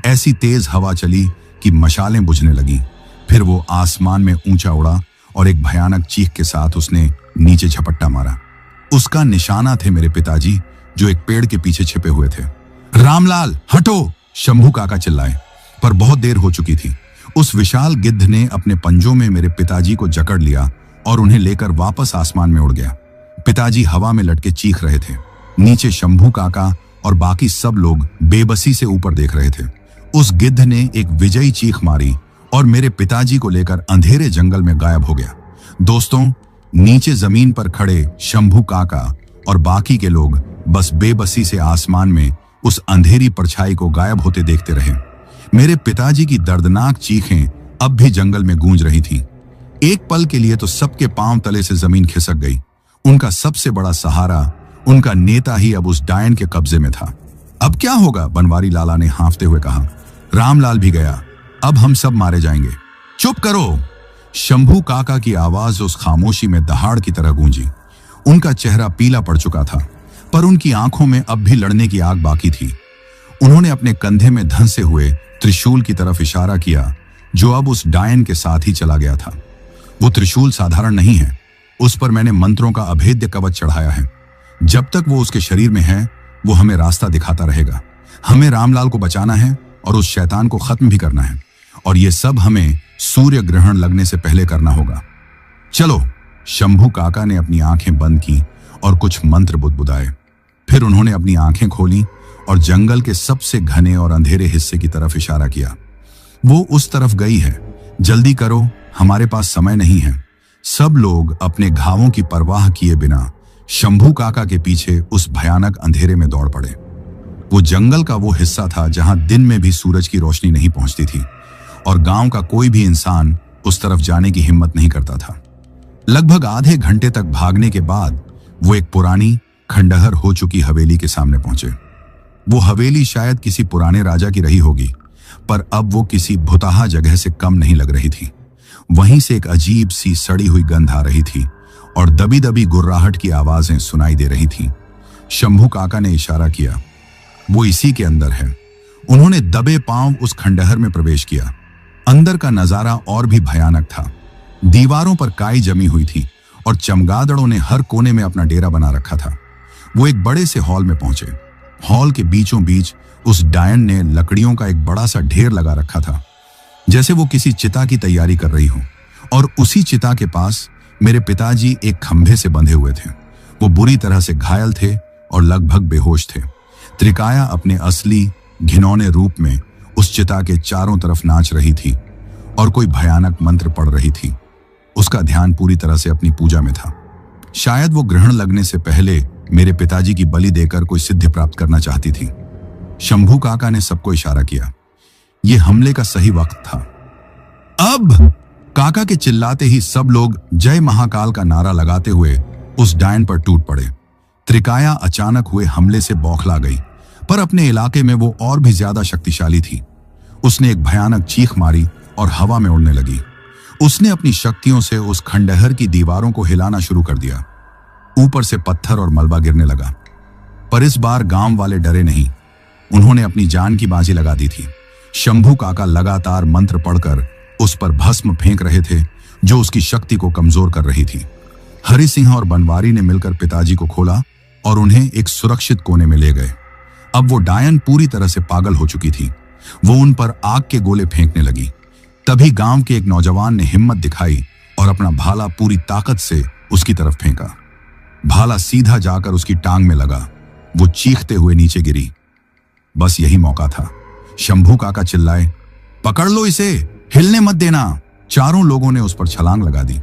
ऐसी तेज हवा चली कि मशालें बुझने लगीं। फिर वो आसमान में ऊंचा उड़ा और एक भयानक चीख के साथ उसने नीचे झपट्टा मारा। उसका निशाना थे मेरे पिताजी, जो एक पेड़ के पीछे छिपे हुए थे। रामलाल, हटो, शंभू काका चिल्लाए, पर बहुत देर हो चुकी थी। उस विशाल गिद्ध ने अपने पंजों में मेरे पिताजी को जकड़ लिया और उन्हें लेकर वापस आसमान में उड़ गया। पिताजी हवा में लटके चीख रहे थे। नीचे शंभू काका और बाकी सब लोग बेबसी से ऊपर देख रहे थे। उस गिद्ध ने एक विजयी चीख मारी और मेरे पिताजी को लेकर अंधेरे जंगल में गायब हो गया। दोस्तों, नीचे जमीन पर खड़े शंभू काका और बाकी के लोग बस बेबसी से आसमान में उस अंधेरी परछाई को गायब होते देखते रहे। मेरे पिताजी की दर्दनाक चीखें अब भी जंगल में गूंज रही थीं। एक पल के लिए तो सबके पांव तले से जमीन खिसक गई। उनका सबसे बड़ा सहारा, उनका नेता ही अब उस डायन के कब्जे में था। अब क्या होगा? बनवारी लाला ने हाँफते हुए कहा। रामलाल भी गया, अब हम सब मारे जाएंगे। चुप करो! शंभू काका की आवाज उस खामोशी में दहाड़ की तरह गूंजी। उनका चेहरा पीला पड़ चुका था, पर उनकी आंखों में अब भी लड़ने की आग बाकी थी। उन्होंने अपने कंधे में धंसे हुए त्रिशूल की तरफ इशारा किया, जो अब उस डायन के साथ ही चला गया था। वो त्रिशूल साधारण नहीं है, उस पर मैंने मंत्रों का अभेद्य कवच चढ़ाया है। जब तक वो उसके शरीर में है, वो हमें रास्ता दिखाता रहेगा। हमें रामलाल को बचाना है और उस शैतान को खत्म भी करना है, और ये सब हमें सूर्य ग्रहण लगने से पहले करना होगा। चलो। शंभू काका ने अपनी आंखें बंद की और कुछ मंत्र बुदबुदाए। फिर उन्होंने अपनी आंखें खोली और जंगल के सबसे घने और अंधेरे हिस्से की तरफ इशारा किया। वो उस तरफ गई है, जल्दी करो, हमारे पास समय नहीं है। सब लोग अपने घावों की परवाह किए बिना शंभू काका के पीछे उस भयानक अंधेरे में दौड़ पड़े। वो जंगल का वो हिस्सा था जहां दिन में भी सूरज की रोशनी नहीं पहुंचती थी, और गांव का कोई भी इंसान उस तरफ जाने की हिम्मत नहीं करता था। लगभग आधे घंटे तक भागने के बाद वो एक पुरानी खंडहर हो चुकी हवेली के सामने पहुंचे। वो हवेली शायद किसी पुराने राजा की रही होगी, पर अब वो किसी भुताहा जगह से कम नहीं लग रही थी। वहीं से एक अजीब सी सड़ी हुई गंध आ रही थी और दबी दबी गुर्राहट की आवाजें सुनाई दे रही थीं। शंभू काका ने इशारा किया, वो इसी के अंदर है। उन्होंने दबे पांव उस खंडहर में प्रवेश किया। अंदर का नजारा और भी भयानक था। दीवारों पर काई जमी हुई थी और चमगादड़ों ने हर कोने में अपना डेरा बना रखा था। वो एक बड़े से हॉल में पहुंचे। हॉल के बीचों बीच उस डायन ने लकड़ियों का एक बड़ा सा ढेर लगा रखा था, जैसे वो किसी चिता की तैयारी कर रही हो। और उसी चिता के पास मेरे पिताजी एक खंभे से बंधे हुए थे। वो बुरी तरह से घायल थे और लगभग बेहोश थे। त्रिकाया अपने असली घिनौने रूप में उस चिता के चारों तरफ नाच रही थी और कोई भयानक मंत्र पढ़ रही थी। उसका ध्यान पूरी तरह से अपनी पूजा में था। शायद वो ग्रहण लगने से पहले मेरे पिताजी की बलि देकर कोई सिद्धि प्राप्त करना चाहती थी। शंभू काका ने सबको इशारा किया। यह हमले का सही वक्त था। अब काका के चिल्लाते ही सब लोग जय महाकाल का नारा लगाते हुए उस डायन पर टूट पड़े। त्रिकाया अचानक हुए हमले से बौखला गई, पर अपने इलाके में वो और भी ज्यादा शक्तिशाली थी। उसने एक भयानक चीख मारी और हवा में उड़ने लगी। उसने अपनी शक्तियों से उस खंडहर की दीवारों को हिलाना शुरू कर दिया। ऊपर से पत्थर और मलबा गिरने लगा, पर इस बार गांव वाले डरे नहीं। उन्होंने अपनी जान की बाजी लगा दी थी। शंभू काका लगातार मंत्र पढ़कर उस पर भस्म फेंक रहे थे, जो उसकी शक्ति को कमजोर कर रही थी। हरि सिंह और बनवारी ने मिलकर पिताजी को खोला और उन्हें एक सुरक्षित कोने में ले गए। अब वो डायन पूरी तरह से पागल हो चुकी थी। वो उन पर आग के गोले फेंकने लगी। तभी गांव के एक नौजवान ने हिम्मत दिखाई और अपना भाला पूरी ताकत से उसकी तरफ फेंका। भाला सीधा जाकर उसकी टांग में लगा। वो चीखते हुए नीचे गिरी। बस यही मौका था। शंभू काका चिल्लाए, पकड़ लो इसे, हिलने मत देना। चारों लोगों ने उस पर छलांग लगा दी।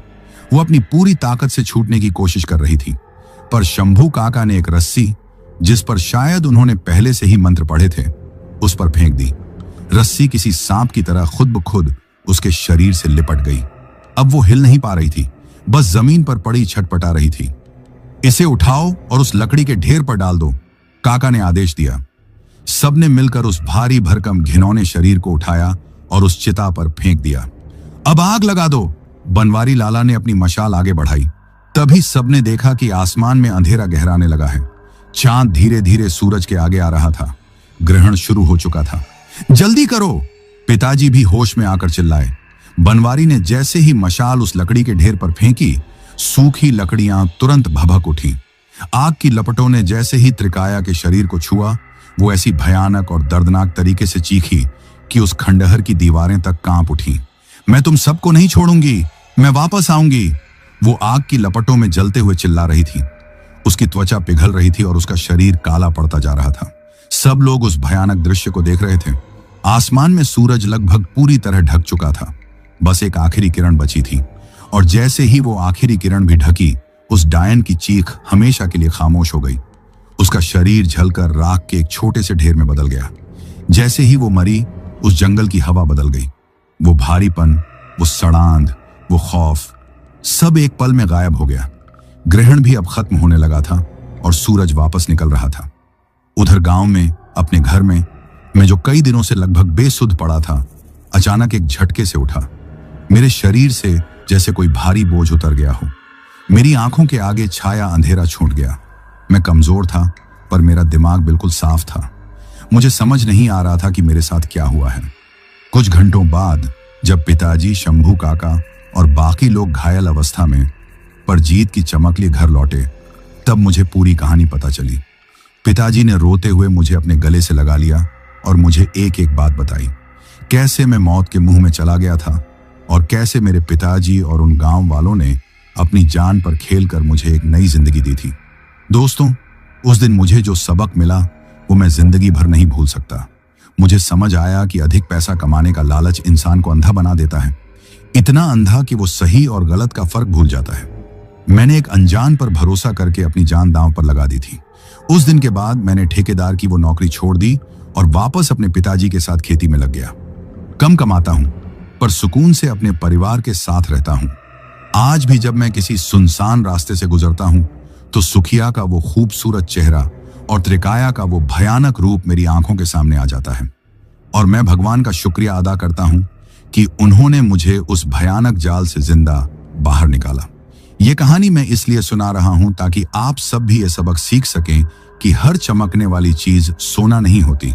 वो अपनी पूरी ताकत से छूटने की कोशिश कर रही थी, पर शंभू काका ने एक रस्सी, जिस पर शायद उन्होंने पहले से ही मंत्र पढ़े थे, उस पर फेंक दी। रस्सी किसी सांप की तरह खुद ब खुद उसके शरीर से लिपट गई। अब वो हिल नहीं पा रही थी, बस जमीन पर पड़ी छटपटा रही थी। इसे उठाओ और उस लकड़ी के ढेर पर डाल दो, काका ने आदेश दिया। सबने मिलकर उस भारी भरकम घिनौने शरीर को उठाया और उस चिता पर फेंक दिया। अब आग लगा दो, बनवारी लाला ने अपनी मशाल आगे बढ़ाई। तभी सबने देखा कि आसमान में अंधेरा गहराने लगा है। चांद धीरे धीरे सूरज के आगे आ रहा था। ग्रहण शुरू हो चुका था। जल्दी करो, पिताजी भी होश में आकर चिल्लाए। बनवारी ने जैसे ही मशाल उस लकड़ी के ढेर पर फेंकी, सूखी लकड़ियां तुरंत भभक उठी। आग की लपटों ने जैसे ही त्रिकाया के शरीर को छुआ, वो ऐसी भयानक और दर्दनाक तरीके से चीखी कि उस खंडहर की दीवारें तक कांप उठी। मैं तुम सबको नहीं छोड़ूंगी, मैं वापस आऊंगी। वो आग की लपटों में जलते हुए चिल्ला रही थी। उसकी त्वचा पिघल रही थी और उसका शरीर काला पड़ता जा रहा था। सब लोग उस भयानक दृश्य को देख रहे थे। आसमान में सूरज लगभग पूरी तरह ढक चुका था। बस एक आखिरी किरण बची थी, और जैसे ही वो आखिरी किरण भी ढकी, उस डायन की चीख हमेशा के लिए खामोश हो गई। उसका शरीर जलकर राख के एक छोटे से ढेर में बदल गया। जैसे ही वो मरी, उस जंगल की हवा बदल गई। वो भारीपन, वो सड़ांध, वो खौफ, सब एक पल में गायब हो गया। ग्रहण भी अब खत्म होने लगा था और सूरज वापस निकल रहा था। उधर गांव में, अपने घर में, मैं जो कई दिनों से लगभग बेसुध पड़ा था, अचानक एक झटके से उठा। मेरे शरीर से जैसे कोई भारी बोझ उतर गया हो। मेरी आंखों के आगे छाया अंधेरा छूट गया। मैं कमजोर था, पर मेरा दिमाग बिल्कुल साफ था। मुझे समझ नहीं आ रहा था कि मेरे साथ क्या हुआ है। कुछ घंटों बाद जब पिताजी, शंभू काका और बाकी लोग घायल अवस्था में पर जीत की चमक लिए घर लौटे, तब मुझे पूरी कहानी पता चली। पिताजी ने रोते हुए मुझे अपने गले से लगा लिया और मुझे एक एक बात बताई, कैसे मैं मौत के मुंह में चला गया था और कैसे मेरे पिताजी और उन गांव वालों ने अपनी जान पर खेलकर मुझे एक नई जिंदगी दी थी। दोस्तों, उस दिन मुझे जो सबक मिला वो मैं जिंदगी भर नहीं भूल सकता। मुझे समझ आया कि अधिक पैसा कमाने का लालच इंसान को अंधा बना देता है, इतना अंधा कि वो सही और गलत का फर्क भूल जाता है। मैंने एक अनजान पर भरोसा करके अपनी जान दांव पर लगा दी थी। उस दिन के बाद मैंने ठेकेदार की वो नौकरी छोड़ दी और वापस अपने पिताजी के साथ खेती में लग गया। कम कमाता हूं पर सुकून से अपने परिवार के साथ रहता हूं। आज भी जब मैं किसी सुनसान रास्ते से गुजरता हूं तो सुखिया का वो खूबसूरत चेहरा और त्रिकाया का वो भयानक रूप मेरी आंखों के सामने आ जाता है और मैं भगवान का शुक्रिया अदा करता हूं कि उन्होंने मुझे उस भयानक जाल से जिंदा बाहर निकाला। ये कहानी मैं इसलिए सुना रहा हूं ताकि आप सब भी ये सबक सीख सकें कि हर चमकने वाली चीज सोना नहीं होती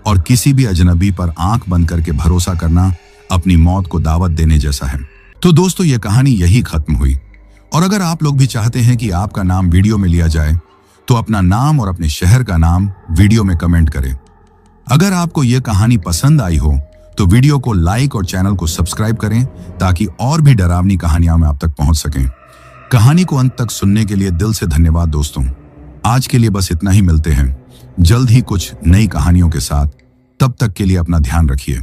और किसी भी अजनबी पर आंख बंद करके भरोसा करना अपनी मौत को दावत देने जैसा है। तो दोस्तों, ये कहानी यही खत्म हुई और अगर आप लोग भी चाहते हैं कि आपका नाम वीडियो में लिया जाए तो अपना नाम और अपने शहर का नाम वीडियो में कमेंट करें। अगर आपको यह कहानी पसंद आई हो तो वीडियो को लाइक और चैनल को सब्सक्राइब करें ताकि और भी डरावनी कहानियां में आप तक पहुंच सकें। कहानी को अंत तक सुनने के लिए दिल से धन्यवाद दोस्तों। आज के लिए बस इतना ही, मिलते हैं जल्द ही कुछ नई कहानियों के साथ। तब तक के लिए अपना ध्यान रखिए।